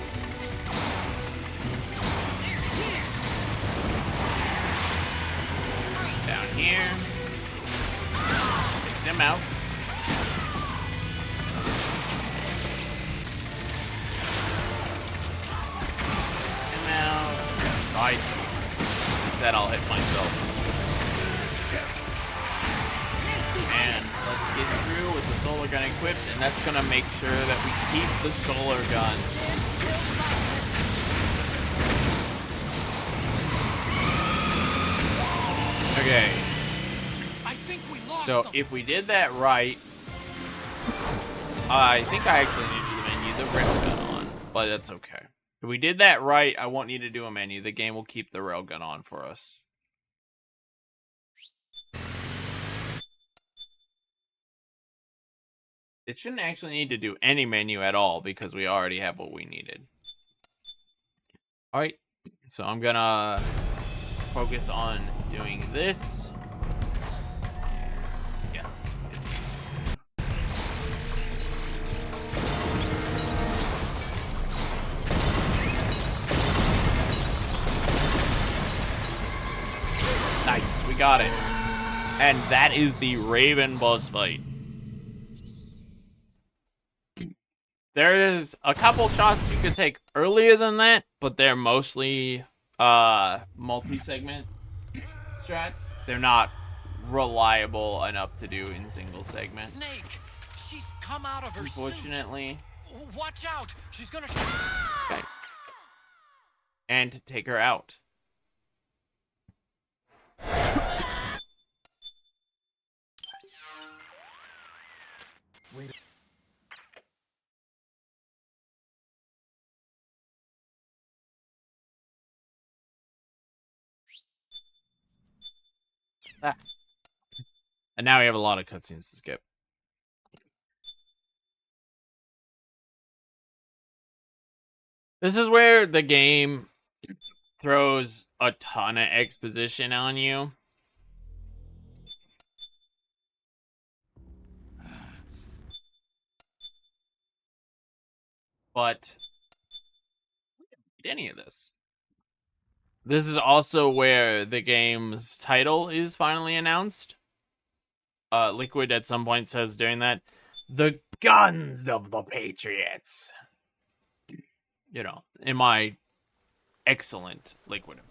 Down here. Take them out. Take them out. Try to. Instead, I'll hit myself. And let's get through with the solar gun equipped, and that's gonna make sure that we keep the solar gun. Okay. I think we lost So them. if we did that right, I think I actually need to do the menu, the railgun on, but that's okay. If we did that right, I won't need to do a menu. The game will keep the railgun on for us. It shouldn't actually need to do any menu at all because we already have what we needed. All right, so I'm gonna focus on doing this. Yes. Nice, we got it. And that is the Raven boss fight. There is a couple shots you could take earlier than that, but they're mostly multi-segment strats. They're not reliable enough to do in single segment. Snake, she's come out of her Unfortunately. suit. Watch out, she's gonna. Okay. And take her out. Wait. Ah. And now we have a lot of cutscenes to skip. This is where the game throws a ton of exposition on you. But we didn't need any of this. This is also where the game's title is finally announced. Liquid at some point says during that, "The guns of the Patriots." You know, in my excellent Liquid.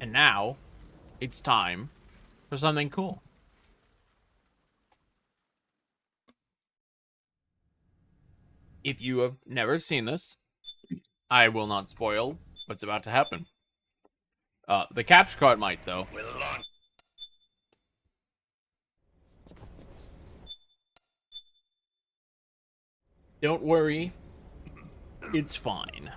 And now, it's time for something cool. If you have never seen this, I will not spoil what's about to happen. The capture card might, though. Don't worry, it's fine.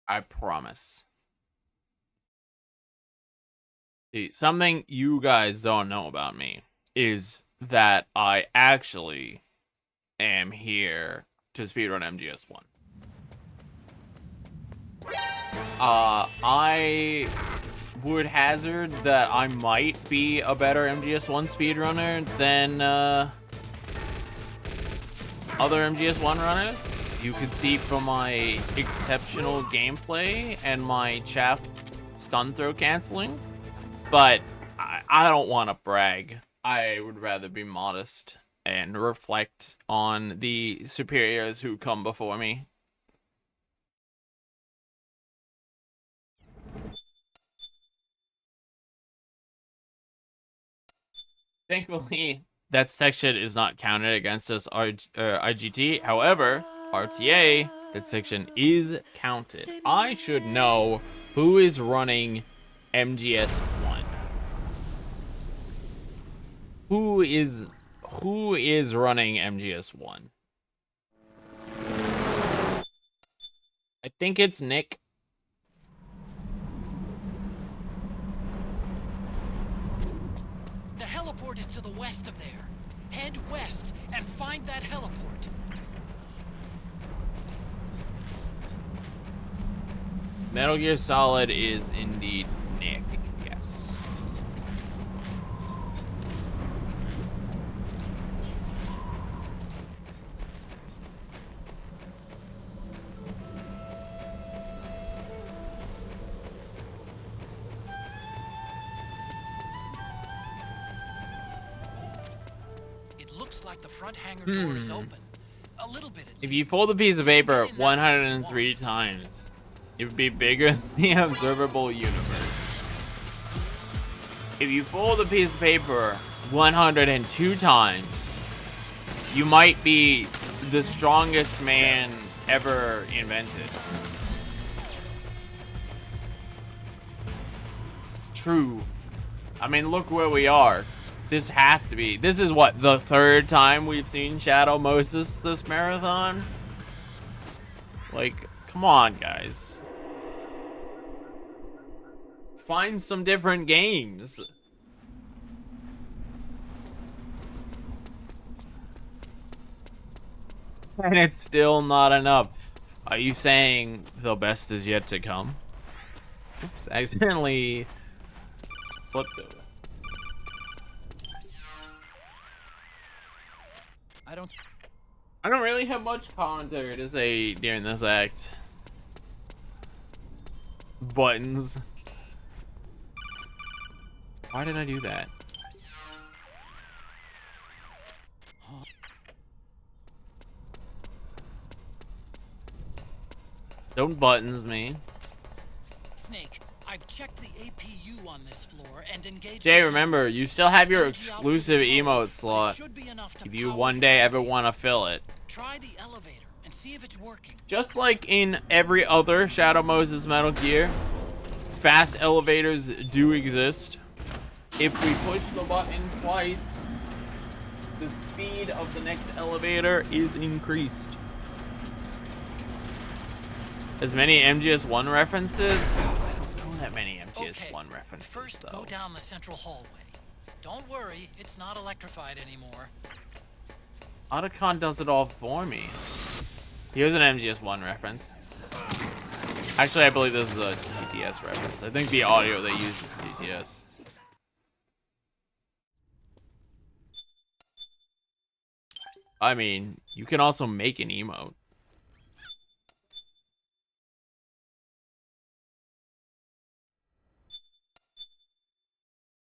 I promise. See, something you guys don't know about me is that I actually am here to speedrun MGS1. I would hazard that I might be a better MGS1 speedrunner than other MGS1 runners. You could see from my exceptional gameplay and my chaff stun throw canceling. But I don't want to brag. I would rather be modest and reflect on the superiors who come before me. Thankfully, that section is not counted against us IGT. However, RTA, that section is counted. I should know who is running MGS1. Who is running MGS1? I think it's Nick. The heliport is to the west of there. Head west and find that heliport. Metal Gear Solid is indeed Nick, yes. It looks like the front hangar door is open. A little bit at If you least. fold a piece of paper Get in that one if you 103 want. times, it would be bigger than the observable universe. If you fold a piece of paper 102 times, you might be the strongest man ever invented. It's true. I mean, look where we are. This has to be. This is what, the third time we've seen Shadow Moses this marathon? Like, come on, guys. Find some different games. And it's still not enough. Are you saying the best is yet to come? Oops, accidentally flipped over. I don't really have much commentary to say during this act. Buttons. Why did I do that? Don't buttons me. Snake, I've checked the APU on this floor and engaged. Jay, the remember, you still have your energy output exclusive is low, emote but it slot should be enough to if you power one the day ever elevator. want to fill it. Try the elevator and see if it's working. Just like in every other Shadow Moses Metal Gear, fast elevators do exist. If we push the button twice, the speed of the next elevator is increased. As many MGS1 references? I don't know that many MGS1 references, First, though. go down the central hallway. Don't worry, it's not electrified anymore. Otacon does it all for me. Here's an MGS1 reference. Actually, I believe this is a TTS reference. I think the audio they use is TTS. I mean, you can also make an emote.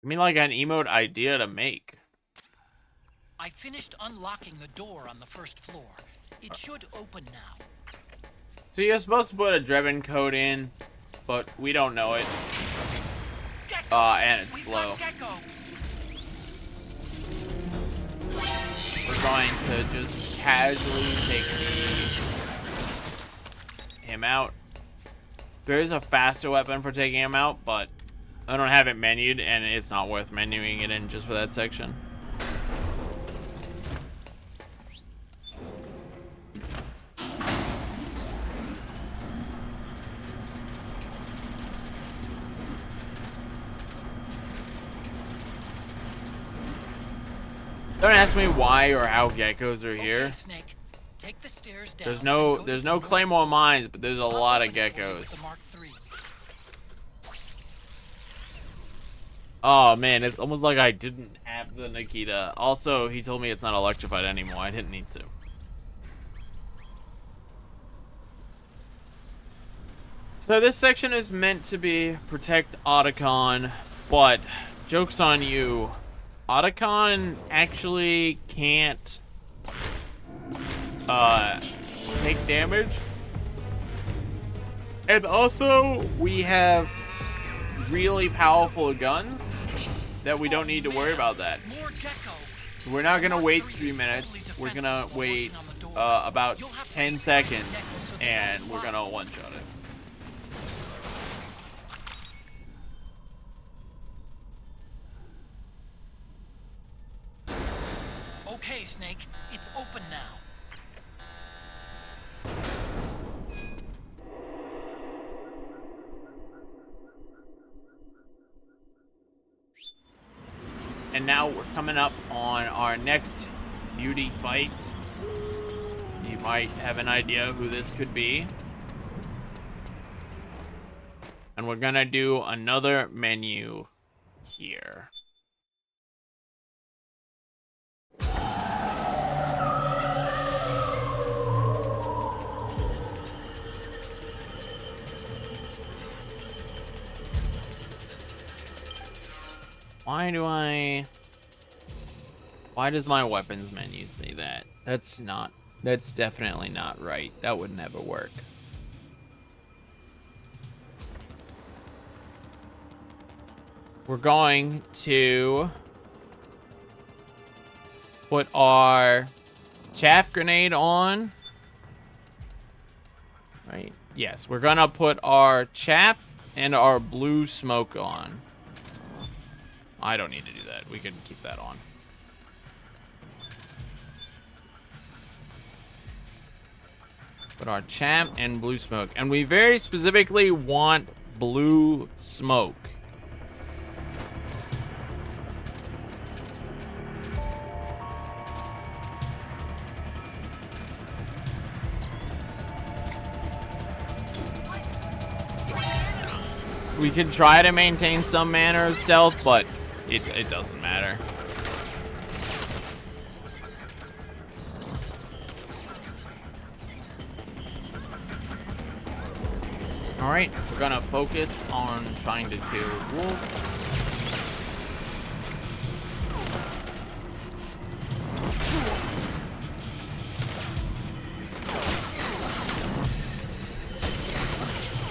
I mean, like an emote idea to make. I finished unlocking the door on the first floor. It should open now. So you're supposed to put a Drebin code in, but we don't know it. Gecko! And it's We've slow. got Gecko! We're going to just casually take him out. There is a faster weapon for taking him out, but I don't have it menued, and it's not worth menuing it in just for that section. Don't ask me why or how geckos are here. Okay, Snake. Take the stairs down There's and go to no the north Claymore floor. mines, but there's a I'll lot of open it for you with geckos. the Mark III. Oh man, it's almost like I didn't have the Nikita. Also, he told me it's not electrified anymore. I didn't need to. So this section is meant to be protect Otacon, but joke's on you. Otacon actually can't take damage. And also, we have really powerful guns that we don't need to worry about that. More Gecko. We're not gonna wait 3 minutes. We're gonna wait about 10 seconds, and we're gonna one-shot it. Okay, Snake. It's open now. And now we're coming up on our next beauty fight. You might have an idea who this could be. And we're gonna do another menu here. Why does my weapons menu say that? That's not That's definitely not right. That would never work. We're going to put our chaff grenade on. Right? Yes, we're gonna put our chaff and our blue smoke on. I don't need to do that. We can keep that on. Put our chaff and blue smoke. And we very specifically want blue smoke. We can try to maintain some manner of stealth, but it doesn't matter. Alright, we're gonna focus on trying to kill wolves.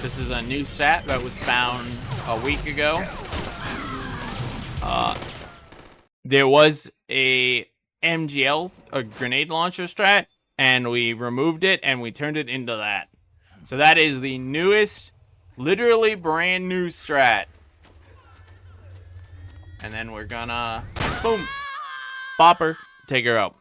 This is a new stat that was found a week ago. There was a MGL, a grenade launcher strat, and we removed it and we turned it into that. So that is the newest, literally brand new strat. And then we're gonna, boom, bop her, take her out.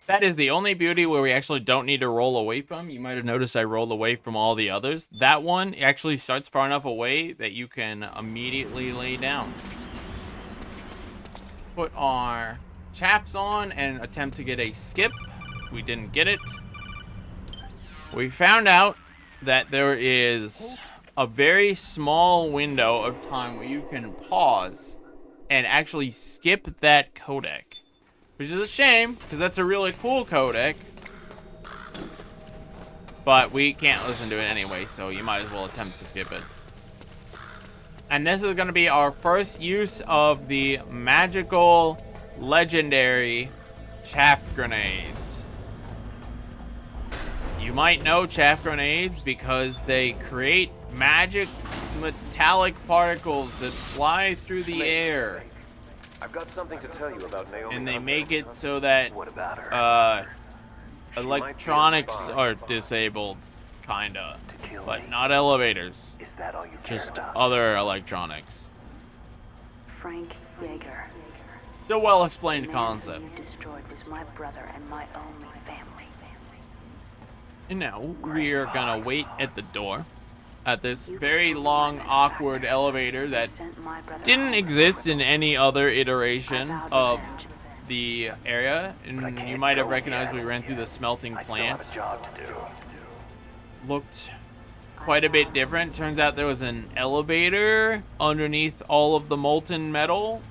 That is the only beauty where we actually don't need to roll away from. You might have noticed I rolled away from all the others. That one actually starts far enough away that you can immediately lay down. Put our chaps on and attempt to get a skip. We didn't get it. We found out that there is a very small window of time where you can pause and actually skip that codec. Which is a shame, because that's a really cool codec. But we can't listen to it anyway, so you might as well attempt to skip it. And this is going to be our first use of the magical, legendary chaff grenades. You might know chaff grenades because they create magic metallic particles that fly through the air. I've got something to tell you about Naomi. And they make it so that What about her? electronics are disabled, kinda, but not elevators, Is that all you care just about? other electronics. Frank Yeager. It's a well-explained The man concept. who you destroyed was my brother and my only family. And now we are gonna wait at the door at this very long, awkward elevator that Sent my brother didn't home exist with in any other iteration I vowed of revenge. the area, and you might have recognized we ran through the smelting I still have plant. a job to do. Looked quite a bit different. Turns out there was an elevator underneath all of the molten metal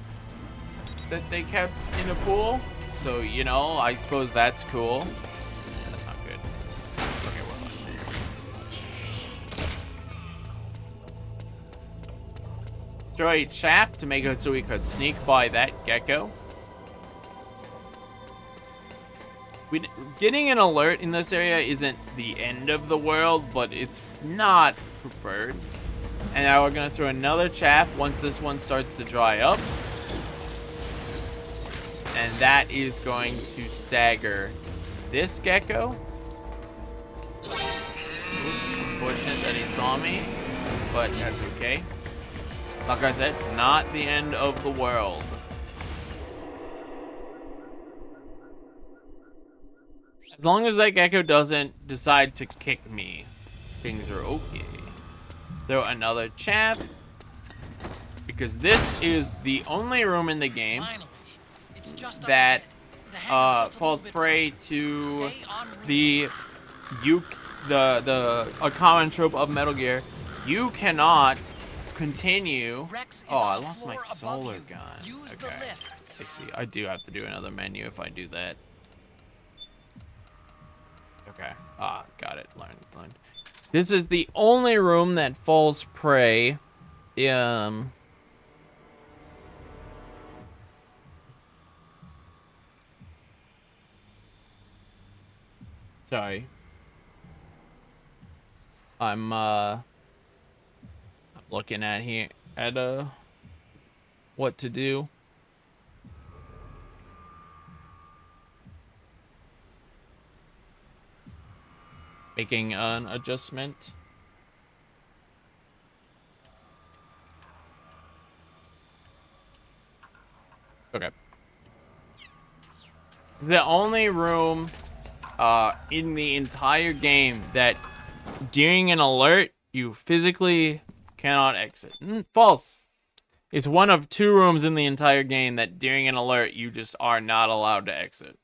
that they kept in a pool. So, you know, I suppose that's cool. That's not good. Okay, we're fine. Throw a shaft to make it so we could sneak by that gecko. Getting an alert in this area isn't the end of the world, but it's not preferred. And now we're gonna throw another chaff once this one starts to dry up. And that is going to stagger this gecko. Unfortunate that he saw me, but that's okay. Like I said, not the end of the world. As long as that gecko doesn't decide to kick me, things are okay. Throw another chaff, because this is the only room in the game Finally. It's just up that ahead. The hangar's just a falls little bit prey further. to Stay en route. a common trope of Metal Gear. You cannot continue. Rex is Oh, I on the lost my floor above solar you. gun. Use the Okay, lift. I see. I do have to do another menu if I do that. Okay. Got it. Learned. This is the only room that falls prey Sorry. I'm looking at here at what to do. Making an adjustment. Okay. The only room in the entire game that during an alert you physically cannot exit. False. It's one of 2 rooms in the entire game that during an alert you just are not allowed to exit.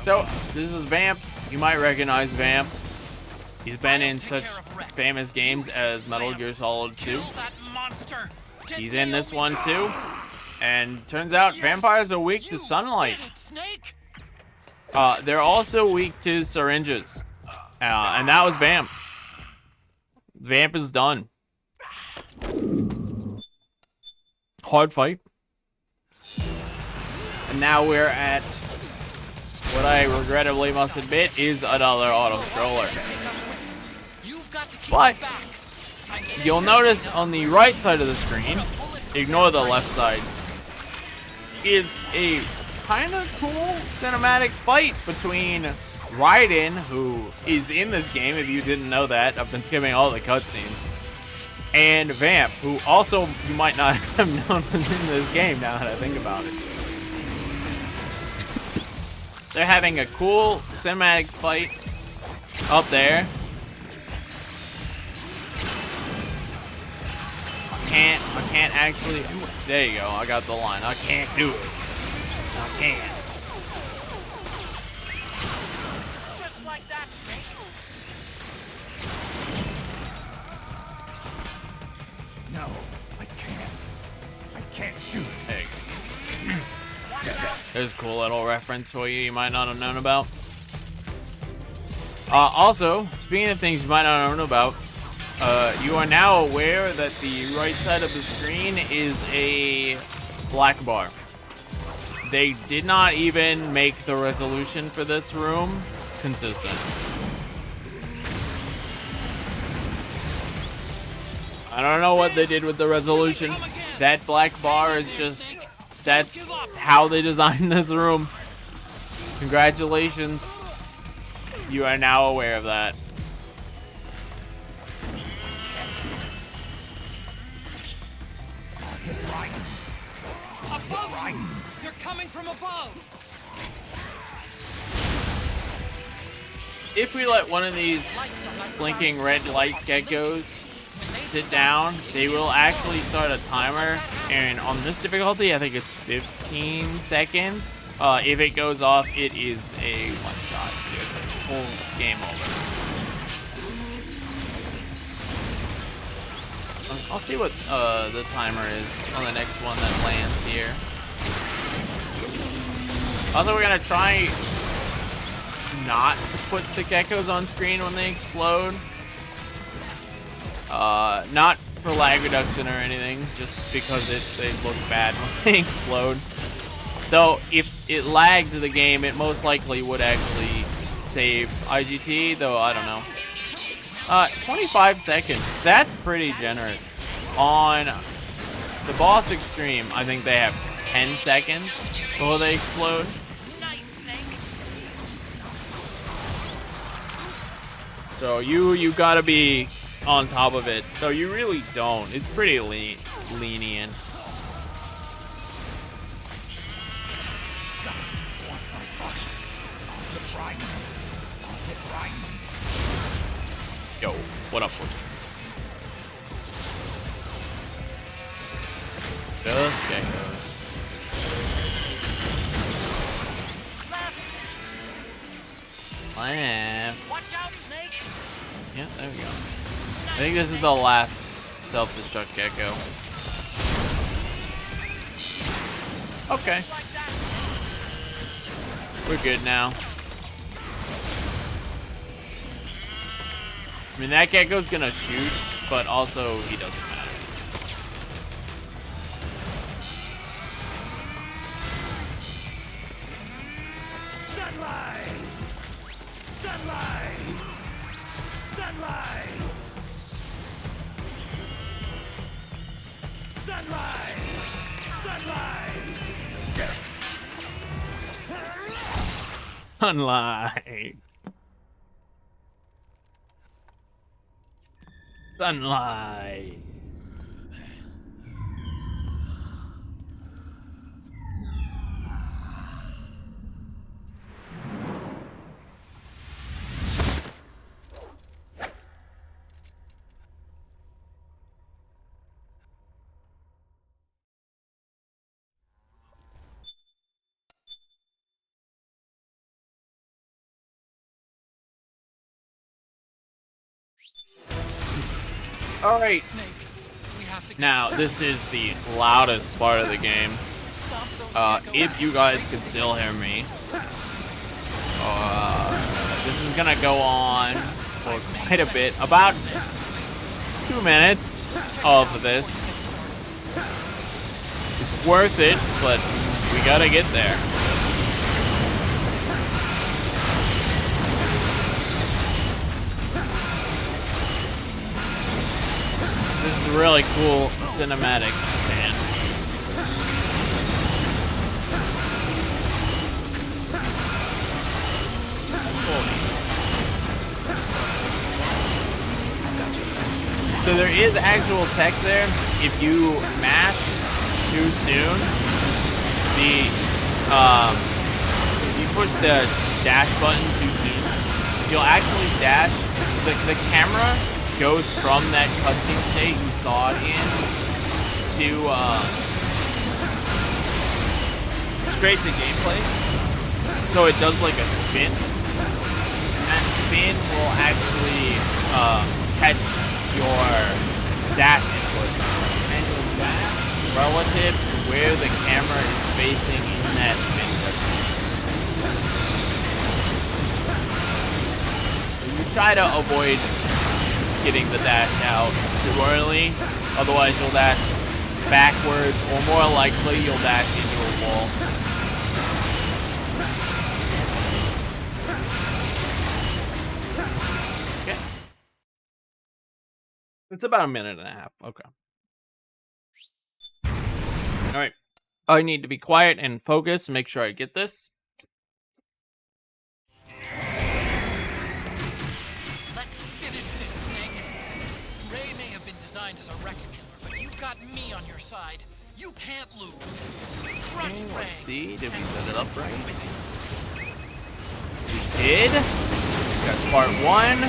So, this is Vamp. You might recognize Vamp. He's been in such famous games as Metal Gear Solid 2. He's in this one too. And turns out vampires are weak to sunlight. They're also weak to syringes. And that was Vamp. Vamp is done. Hard fight. And now we're at what I regrettably must admit is another auto stroller. But you'll notice on the right side of the screen, ignore the left side, is a kind of cool cinematic fight between Raiden, who is in this game, if you didn't know that. I've been skipping all the cutscenes. And Vamp, who also you might not have known was in this game now that I think about it. They're having a cool cinematic fight up there. I can't actually do it. There you go, I got the line. I can't do it. I can't. Just like that, Snake. No, I can't. I can't shoot. There you go. There's a cool little reference for you might not have known about. Also, speaking of things you might not have known about, you are now aware that the right side of the screen is a black bar. They did not even make the resolution for this room consistent. I don't know what they did with the resolution. That black bar is just, that's how they designed this room. Congratulations. You are now aware of that. Above! They're coming from above! If we let one of these blinking red light geckos sit down, they will actually start a timer, and on this difficulty, I think it's 15 seconds. If it goes off, it is a one-shot. It's a full game over. I'll see what the timer is on the next one that lands here. Also, we're gonna try not to put the geckos on screen when they explode. Not for lag reduction or anything, just because they look bad when they explode. Though, if it lagged the game, it most likely would actually save IGT, though I don't know. 25 seconds. That's pretty generous. On the boss extreme, I think they have 10 seconds before they explode. Nice, Snake. So you gotta be on top of it. So you really don't. It's pretty lenient. Yo, what up, Fortune? Just geckos. Left. Watch out, Snake. Yeah, there we go. I think this is the last self-destruct gecko. Okay. We're good now. I mean, that gecko's gonna shoot, but also he doesn't matter. Sunlight! Sunlight! Sunlight! Sunlight! Sunlight. Sunlight. All right. Snake, we have to Now, this is the loudest part of the game. stop those gecko If you guys can still hear me, this is gonna go on for quite a bit, about 2 minutes of this. It's worth it, but we gotta get there. This is a really cool cinematic man. So there is actual tech there. If you mash too soon, if you push the dash button too soon, you'll actually dash. The camera goes from that cutscene state you saw it in to straight to gameplay. So it does like a spin. And that spin will actually catch your dash input and your dash relative to where the camera is facing in that spin cutscene. You try to avoid getting the dash out too early, otherwise you'll dash backwards, or more likely you'll dash into a wall. Okay. It's about 1.5 minutes. Okay. Alright. I need to be quiet and focused to make sure I get this. Let's finish this, Snake. Ray may have been designed as a Rex killer, but you've got me on your side. You can't lose. Crush Okay, Ray. let's see. Did we set it up right? We did. That's part 1.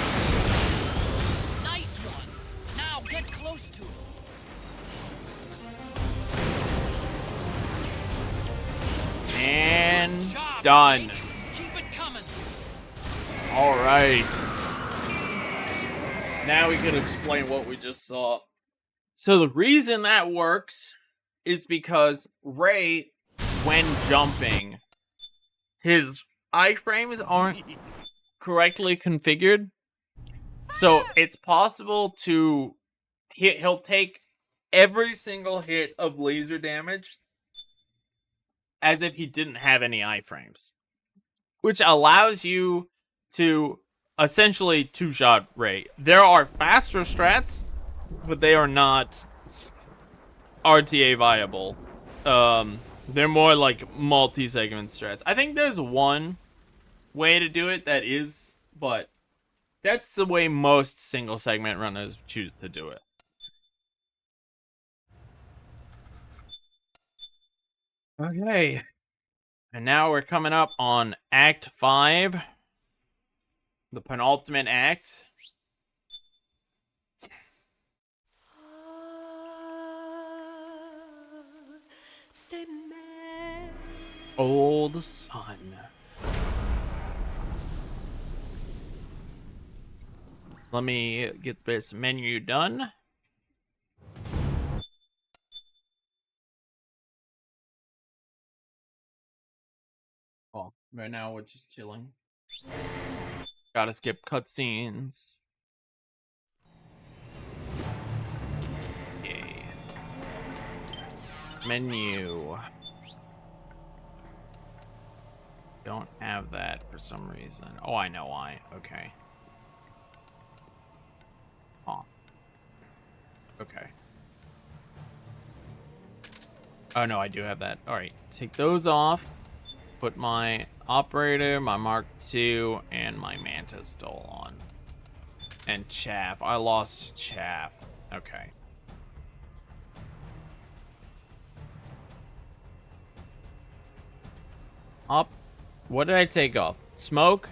Nice one. Now get close to him. And Job, done. Snake. Keep it coming. All right. Now we can explain what we just saw. So the reason that works is because Ray, when jumping, his iframes aren't correctly configured. So it's possible to hit, he'll take every single hit of laser damage as if he didn't have any iframes, which allows you to essentially two-shot Ray. There are faster strats, but they are not RTA viable. They're more like multi-segment strats. I think there's one way to do it that is, but that's the way most single-segment runners choose to do it. Okay. And now we're coming up on Act 5. The penultimate act. Old Sun. Let me get this menu done. Oh, right now we're just chilling. Gotta skip cutscenes. menu. Don't have that for some reason. Oh, I know why. Okay. Oh. Okay. Oh, no, I do have that. All right. Take those off. Put my operator, my Mark II, and my Mantis Stole on. And Chaff. I lost Chaff. Okay. Up. What did I take off? Smoke?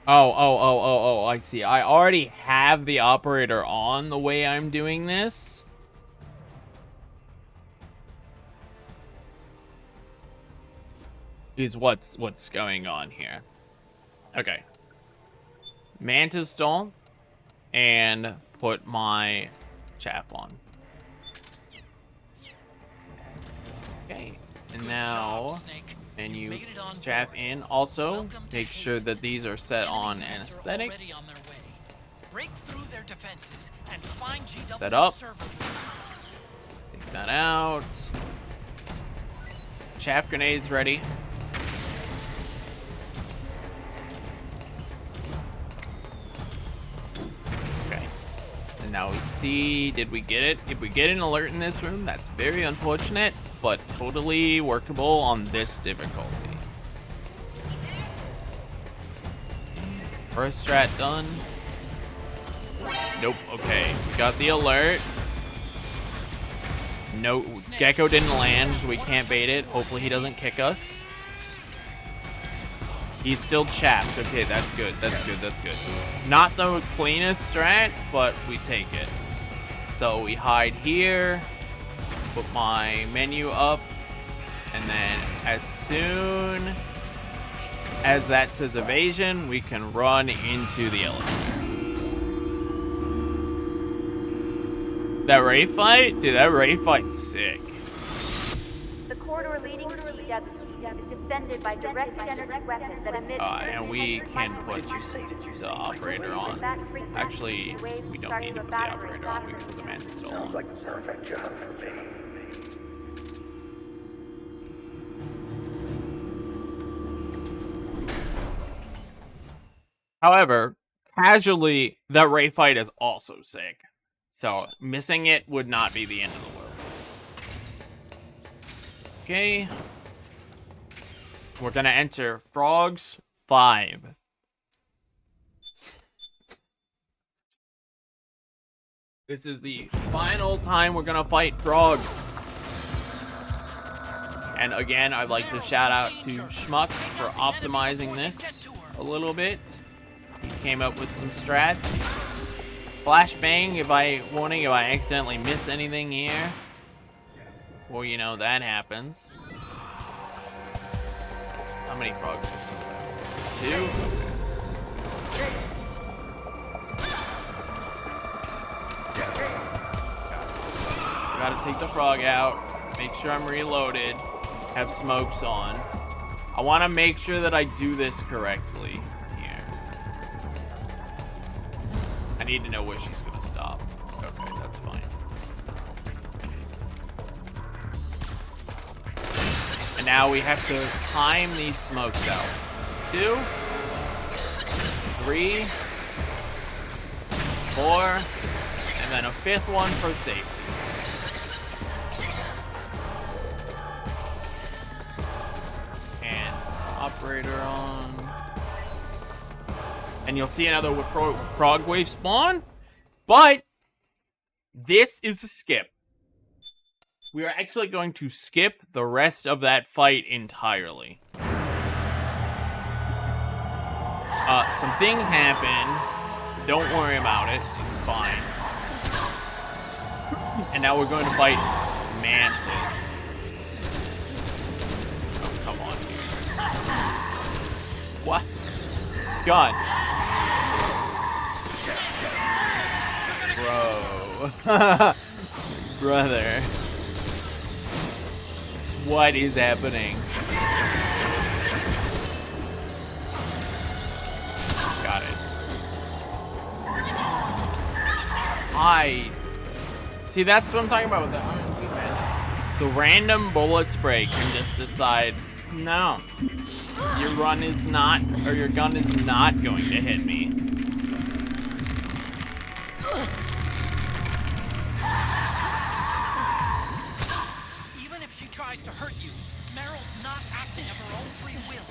Oh, I see. I already have the operator on the way I'm doing this. Is what's going on here. Okay. Mantis Stall and put my Chaff on. Okay. And now menu Chaff in. Also, make sure that these are set on anesthetic. Break through their defenses and find GW Set up. server. Take that out. Chaff grenades ready. Okay. And now we see, did we get it? If we get an alert in this room, that's very unfortunate, but totally workable on this difficulty. First strat done. Nope, okay. We got the alert. No, Gecko didn't land, so we can't bait it. Hopefully he doesn't kick us. He's still chapped. Okay, that's good. That's good. That's good. Not the cleanest strat, but we take it. So we hide here. Put my menu up. And then as soon as that says evasion, we can run into the elevator. That Ray fight? Dude, that Ray fight's sick. The corridor leading to GW is defended by directed energy weapons that emit... And we can put the operator on. Actually, we don't need to put the operator on. We can put the Mantis Stole on. Like the perfect job for me. However, casually, that Ray fight is also sick. So, missing it would not be the end of the world. Okay. We're gonna enter Frogs 5. This is the final time we're gonna fight Frogs. And again, I'd like to shout out to Schmuck for optimizing this a little bit. He came up with some strats. Flashbang, if I accidentally miss anything here. Well, you know, that happens. How many frogs? 2? Gotta take the frog out. Make sure I'm reloaded. Have smokes on. I want to make sure that I do this correctly. I need to know where she's gonna stop. Okay, that's fine. And now we have to time these smokes out. 2, 3, 4, and then a 5th one for safety. And operator on. And you'll see another frog wave spawn, but this is a skip. We are actually going to skip the rest of that fight entirely. Some things happen. Don't worry about it. It's fine. And now we're going to fight Mantis. Oh, come on, dude. What? Gun. Bro. Brother. What is happening? Got it. See, that's what I'm talking about with the RNG, man. The random bullets break and just decide, no, your run is not, or your gun is not going to hit me. Even if she tries to hurt you, Meryl's not acting of her own free will.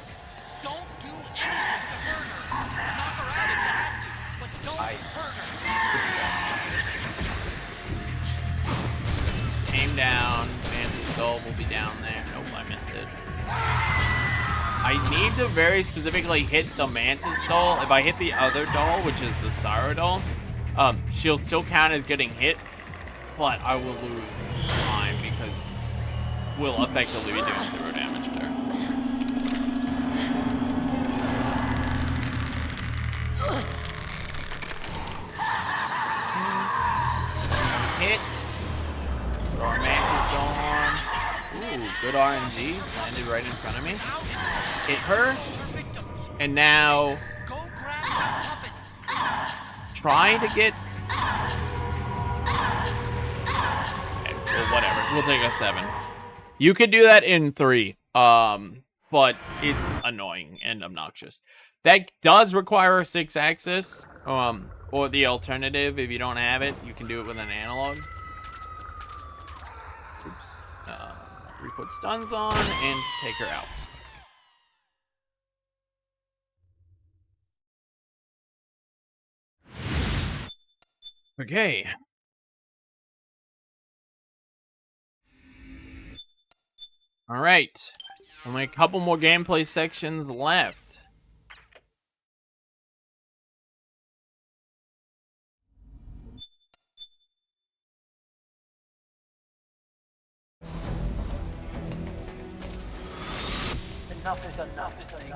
Don't do anything to hurt her. Knock her out if you have to, but don't hurt her. Just aim down. Mantis doll will be down there. Nope, I missed it. I need to very specifically hit the Mantis doll. If I hit the other doll, which is the Sorrow doll, she'll still count as getting hit, but I will lose time because we'll effectively be doing 0 damage to her. Hit. Put our Mantis doll on. Ooh, good RNG. Landed right in front of me. Hit her. And now Go grab that puppet. try to get. Okay, well, whatever. We'll take a 7. You could do that in 3. But it's annoying and obnoxious. That does require a 6-axis. Or the alternative, if you don't have it, you can do it with an analog. Oops. We put stuns on and take her out. Okay. All right. Only a couple more gameplay sections left. Enough is enough, Snake.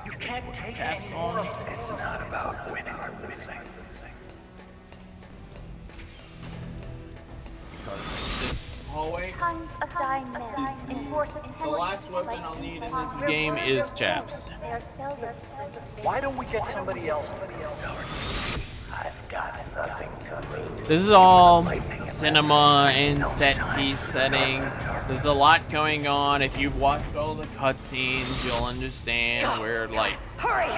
You can't take any more of this. It's not about winning or losing. Because this hallway, Tons of dying men enforce a the last weapon I'll need in this game is chaps. They are seldom. Why don't we get somebody else? I've got nothing to lose. This is all cinema and set piece setting. There's a lot going on. If you've watched all the cutscenes, you'll understand where, like, Hurry!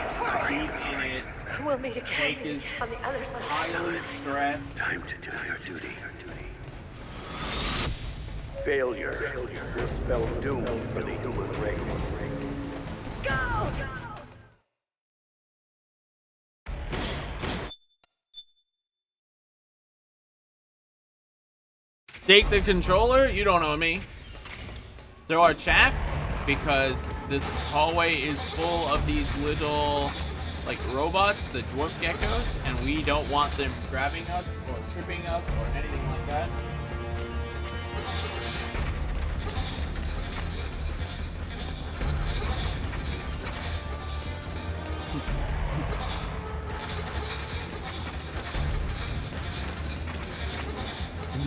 he's in it. We'll meet again Jake is on the other side. highly stressed. Time to do your duty. Failure will spell doom for the human race. Go! Take the controller, you don't know me. Throw our chaff, because this hallway is full of these little, like, robots, the dwarf geckos, and we don't want them grabbing us or tripping us or anything like that.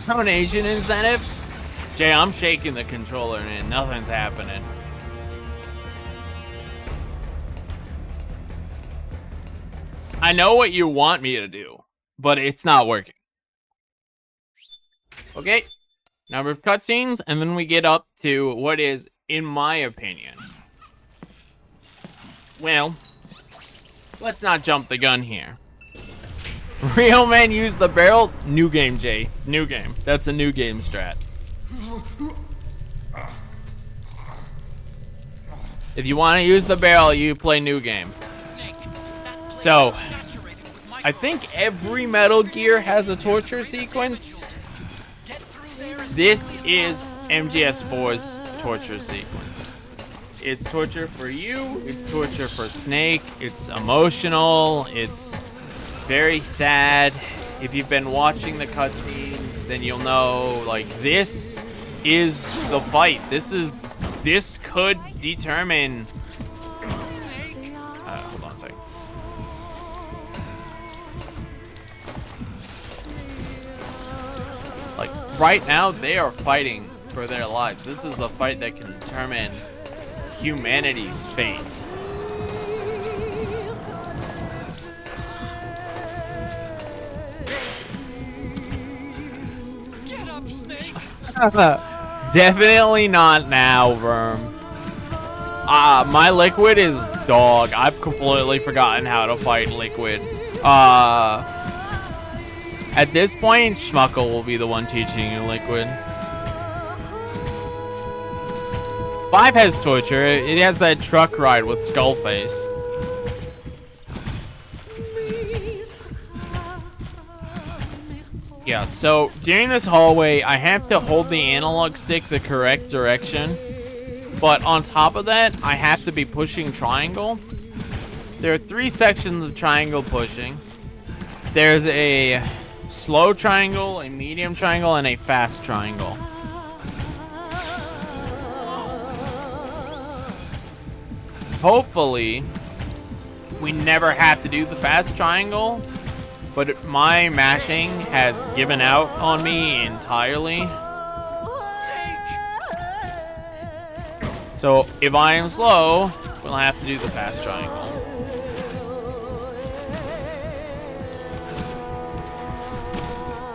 Donation incentive? Jay, I'm shaking the controller and nothing's happening. I know what you want me to do, but it's not working. Okay, number of cutscenes, and then we get up to what is, in my opinion, well, let's not jump the gun here. Real men use the barrel. New game, Jay. New game. That's a new game strat. If you want to use the barrel, you play new game. So, I think every Metal Gear has a torture sequence. This is MGS4's torture sequence. It's torture for you. It's torture for Snake. It's emotional. It's very sad. If you've been watching the cutscenes, then you'll know, like, this is the fight. This could determine. Hold on a second. Like, right now, they are fighting for their lives. This is the fight that can determine humanity's fate. Definitely not now, Verm. My Liquid is dog. I've completely forgotten how to fight Liquid. At this point, Schmuckle will be the one teaching you Liquid. 5 has Torture. It has that truck ride with Skullface. Yeah, so during this hallway, I have to hold the analog stick the correct direction. But on top of that, I have to be pushing triangle. There are 3 sections of triangle pushing. There's a slow triangle, a medium triangle, and a fast triangle. Hopefully, we never have to do the fast triangle. But my mashing has given out on me entirely. So if I am slow, we'll have to do the fast triangle.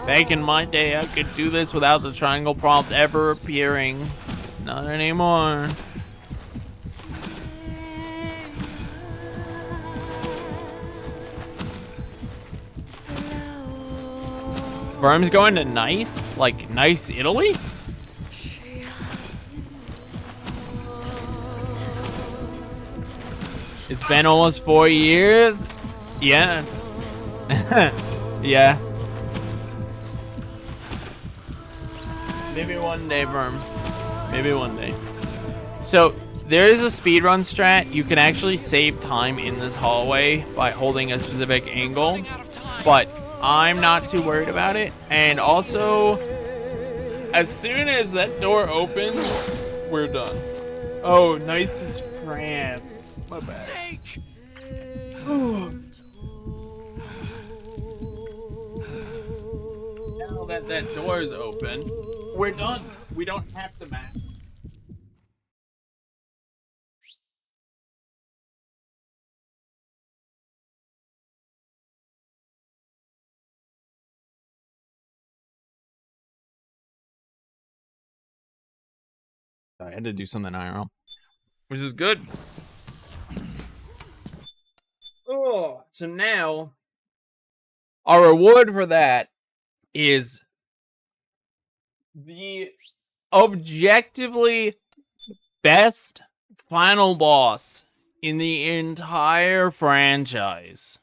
Back in my day, I could do this without the triangle prompt ever appearing. Not anymore. Verm's going to Nice? Like, Nice, Italy? It's been almost 4 years? Yeah. Yeah. Maybe one day, Verm. Maybe one day. So, there is a speedrun strat. You can actually save time in this hallway by holding a specific angle. But I'm not too worried about it. And also, as soon as that door opens, we're done. Oh, Nice is France. My bad. Now that that door is open, we're done. We don't have to match. I had to do something IRL, which is good. Oh, so now our reward for that is the objectively best final boss in the entire franchise.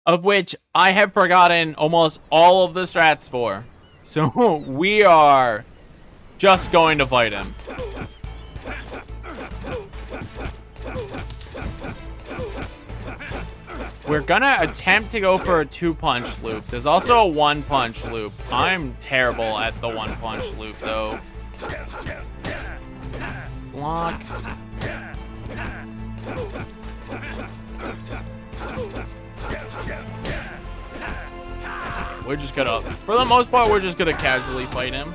Of which I have forgotten almost all of the strats for. So we are just going to fight him. We're gonna attempt to go for a 2-punch loop. There's also a 1-punch loop. I'm terrible at the 1-punch loop, though. Block. We're just gonna, for the most part, we're just gonna casually fight him.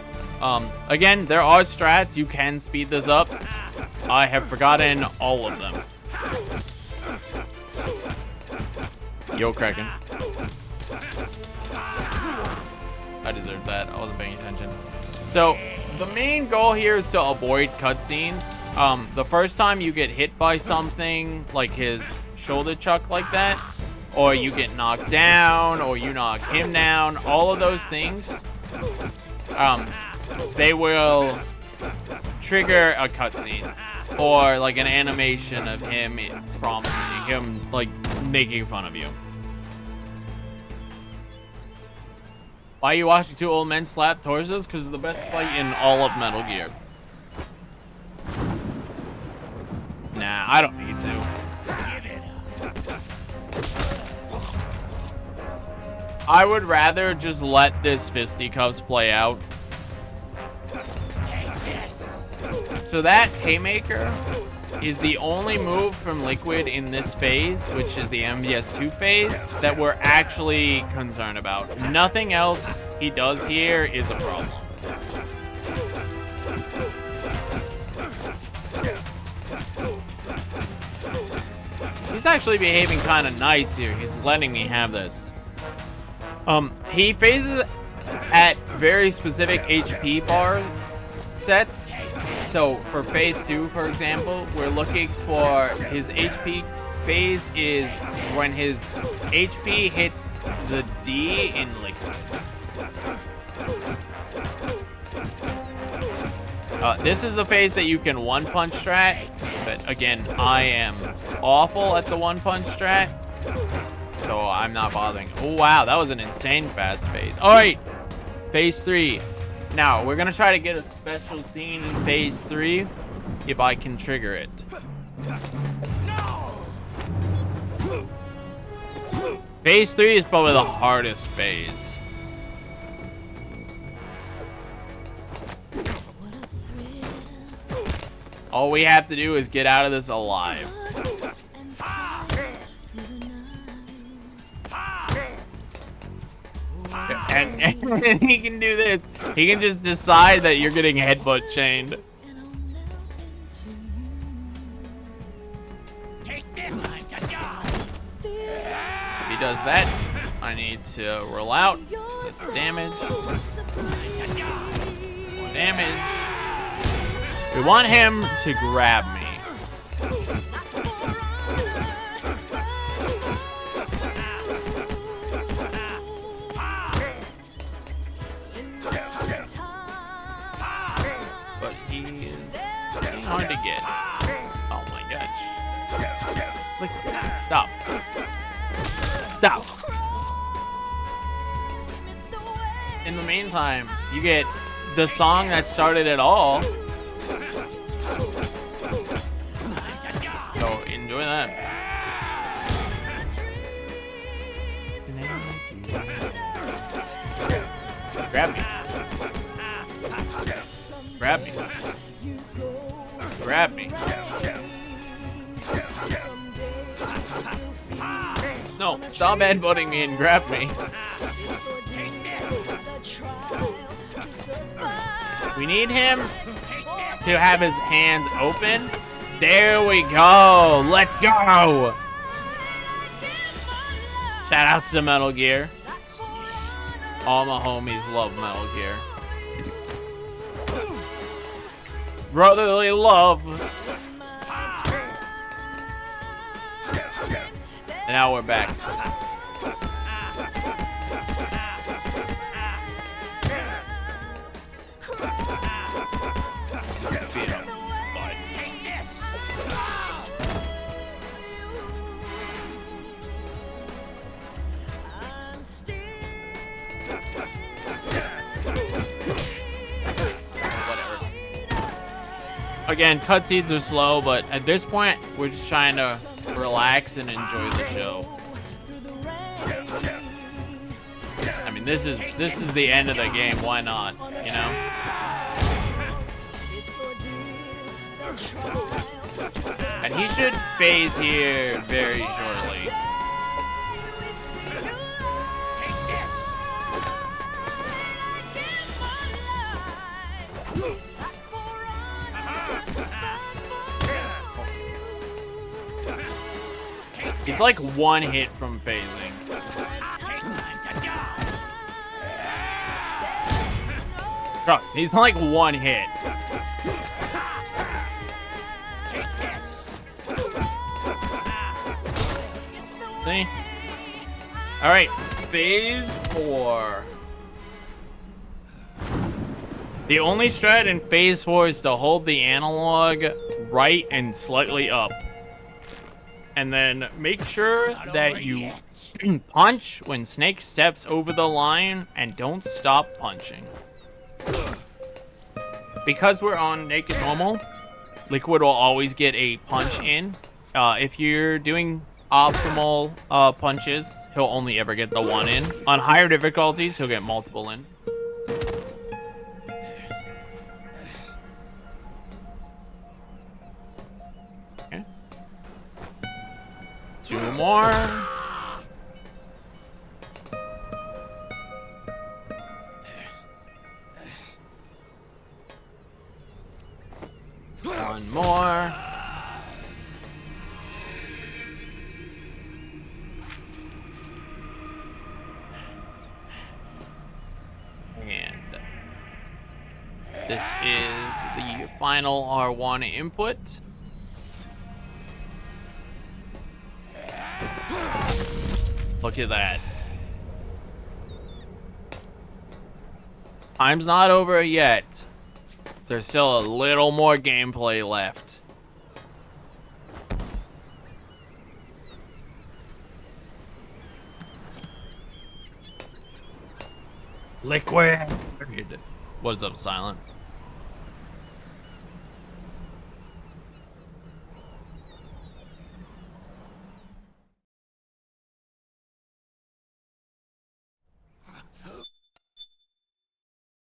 Again, there are strats. You can speed this up. I have forgotten all of them. Yo, Kraken. I deserved that. I wasn't paying attention. So, the main goal here is to avoid cutscenes. The first time you get hit by something, like his shoulder chuck like that, or you get knocked down, or you knock him down, all of those things, they will trigger a cutscene. Or, like, an animation of him prompting him, like, making fun of you. Why are you watching 2 old men slap torsos? Because it's the best fight in all of Metal Gear. Nah, I don't need to. I would rather just let this fisticuffs play out. So that Haymaker is the only move from Liquid in this phase, which is the MGS2 phase, that we're actually concerned about. Nothing else he does here is a problem. He's actually behaving kind of nice here. He's letting me have this. He phases at very specific HP bar sets. So for phase 2, for example, we're looking for his HP phase is when his HP hits the D in liquid. This is the phase that you can one-punch strat, but again, I am awful at the one-punch strat, so I'm not bothering. Oh wow, that was an insane fast phase. All right, phase 3. Now, we're gonna try to get a special scene in phase 3, if I can trigger it. Phase 3 is probably the hardest phase. All we have to do is get out of this alive. And he can do this. He can just decide that you're getting headbutt chained. If he does that, I need to roll out. Because it's damage. More damage. We want him to grab me. But he is getting hard to get. Oh my gosh. Like, stop. Stop. In the meantime, you get the song that started it all. So enjoy that. Grab me. Grab me. Grab me. No, stop headbutting me and grab me. We need him to have his hands open. There we go. Let's go. Shout outs to Metal Gear. All my homies love Metal Gear. Brotherly love. And now we're back. Beat him, bud. Whatever. Again, cutscenes are slow, but at this point, we're just trying to relax and enjoy the show. I mean, this is the end of the game. Why not? You know. And he should phase here very shortly. He's like one hit from phasing. Trust, he's like one hit. See? Alright, phase 4. The only strat in phase 4 is to hold the analog right and slightly up. And then make sure that you punch when Snake steps over the line and don't stop punching. Because we're on Naked Normal, Liquid will always get a punch in. If you're doing optimal punches, he'll only ever get the one in. On higher difficulties, he'll get multiple in. Okay. 2 more. One more. This is the final R1 input. Look at that. Time's not over yet. There's still a little more gameplay left. Liquid. What is up, Silent?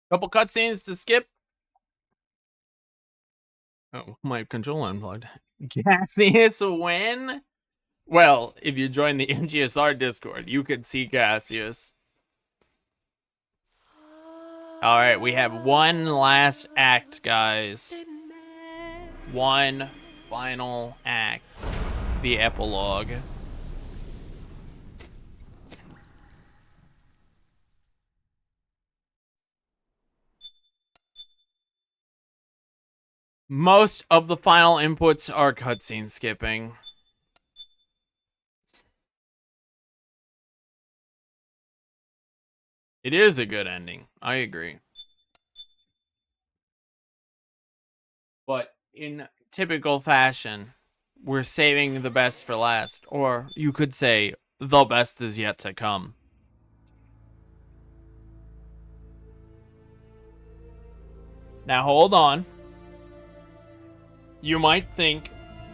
Couple cutscenes to skip. Oh, my controller unplugged. Cassius win? Well, if you join the MGS4 Discord, you could see Cassius. Alright, we have one last act, guys. One final act. The epilogue. Most of the final inputs are cutscene skipping. It is a good ending. I agree. But in typical fashion, we're saving the best for last. Or you could say, the best is yet to come. Now hold on. You might think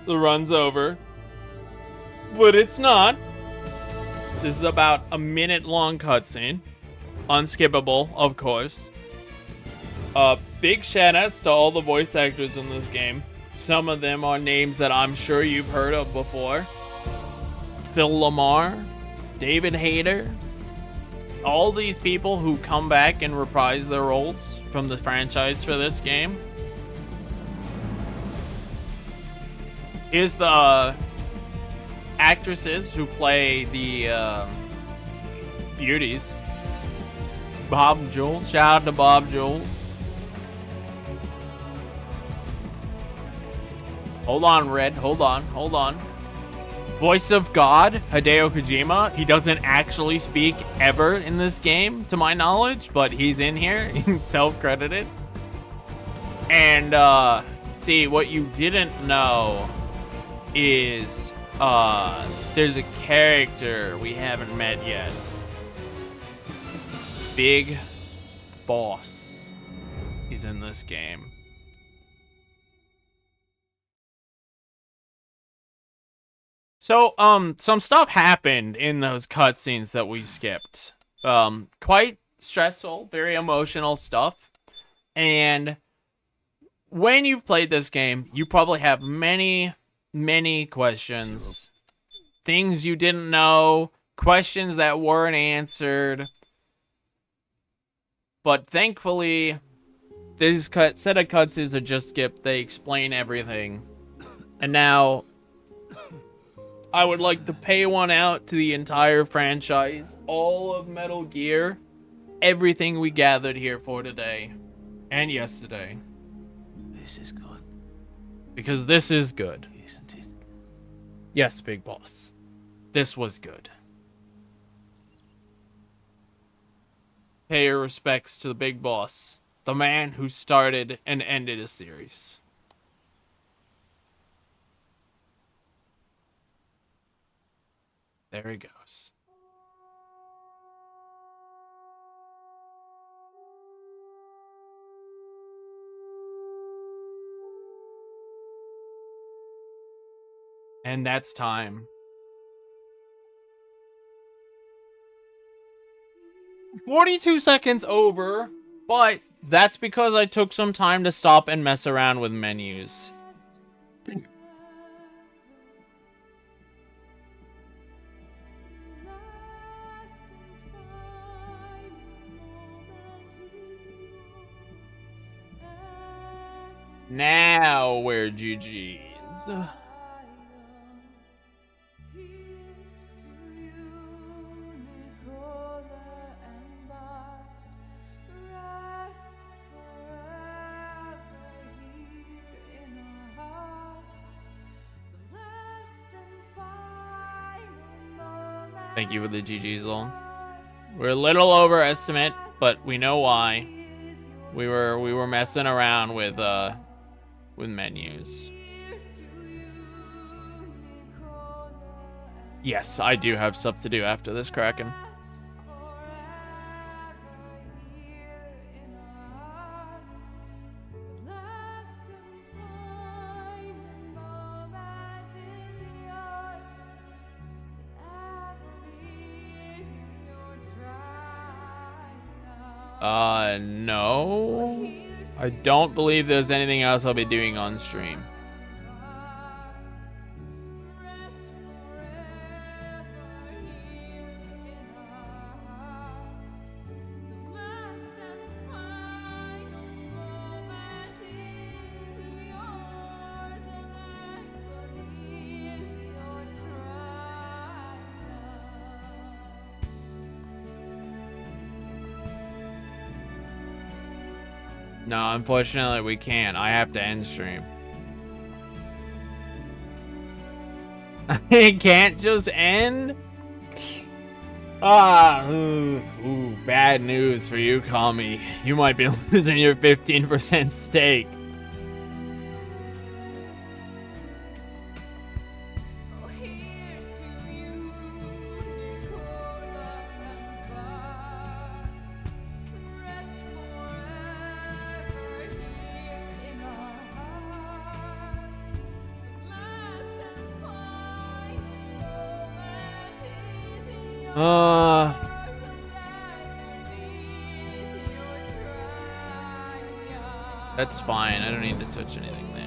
the run's over, but it's not. This is about a minute-long cutscene. Unskippable, of course. Big shoutouts to all the voice actors in this game. Some of them are names that I'm sure you've heard of before. Phil Lamar, David Hayter. All these people who come back and reprise their roles from the franchise for this game. Here's the actresses who play the beauties. Bob Jules. Shout out to Bob Jules. Hold on, Red. Hold on. Voice of God, Hideo Kojima. He doesn't actually speak ever in this game, to my knowledge, but he's in here. Self-credited. And, see, what you didn't know is, there's a character we haven't met yet. Big Boss. He's in this game. So, some stuff happened in those cutscenes that we skipped. Quite stressful, very emotional stuff. And when you've played this game, you probably have many questions. Things you didn't know, questions that weren't answered. But thankfully, this set of cutscenes are just skipped. They explain everything. And now, I would like to pay one out to the entire franchise, all of Metal Gear, everything we gathered here for today and yesterday. This is good, Because this is good. isn't it? Yes, Big Boss. This was good. Pay your respects to the Big Boss, the man who started and ended a series. There he goes. And that's time. 42 seconds over, but that's because I took some time to stop and mess around with menus. Now we're GG's. Thank you for the GG's, lol. We're a little overestimate, but we know why. We were messing around with menus. Yes, I do have stuff to do after this, Kraken. No. I don't believe there's anything else I'll be doing on stream. No, unfortunately we can't. I have to end stream. It can't just end? Ooh, bad news for you, Kami. You might be losing your 15% stake. That's fine. I don't need to touch anything there.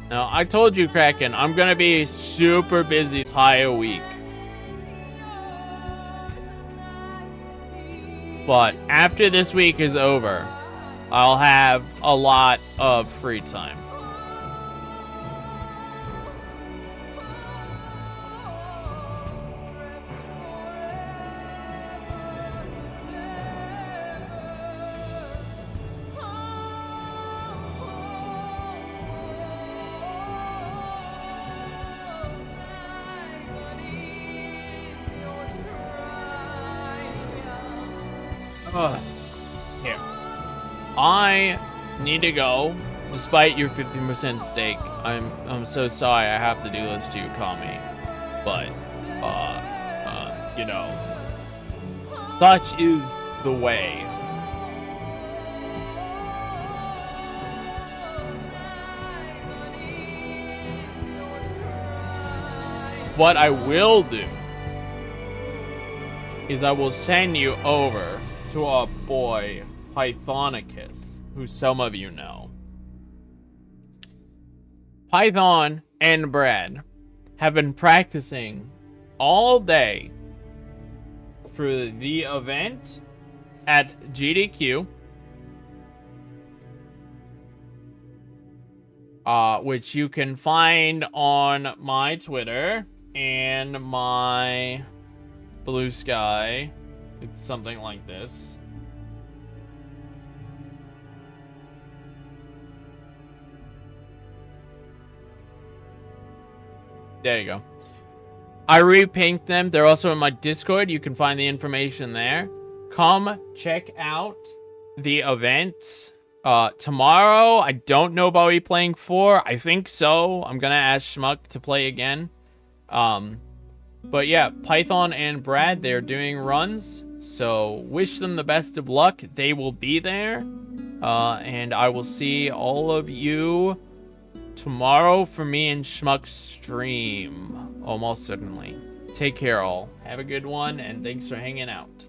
Now, I told you, Kraken, I'm gonna be super busy this entire week. But after this week is over, I'll have a lot of free time. Here. I need to go, despite your 15% stake. I'm so sorry I have to do this to you, Kami. But, you know, such is the way. What I will do is I will send you over to our boy Pythonicus, who some of you know. Python and Brad have been practicing all day for the event at GDQ, which you can find on my Twitter and my Blue Sky. It's something like this. There you go. I repaint them. They're also in my Discord. You can find the information there. Come check out the event. Tomorrow, I don't know if I'll be playing 4. I think so. I'm gonna ask Schmuck to play again. But yeah, Python and Brad, they're doing runs. So wish them the best of luck. They will be there. And I will see all of you tomorrow for me and Schmuck's stream. Almost certainly. Take care all. Have a good one, and thanks for hanging out.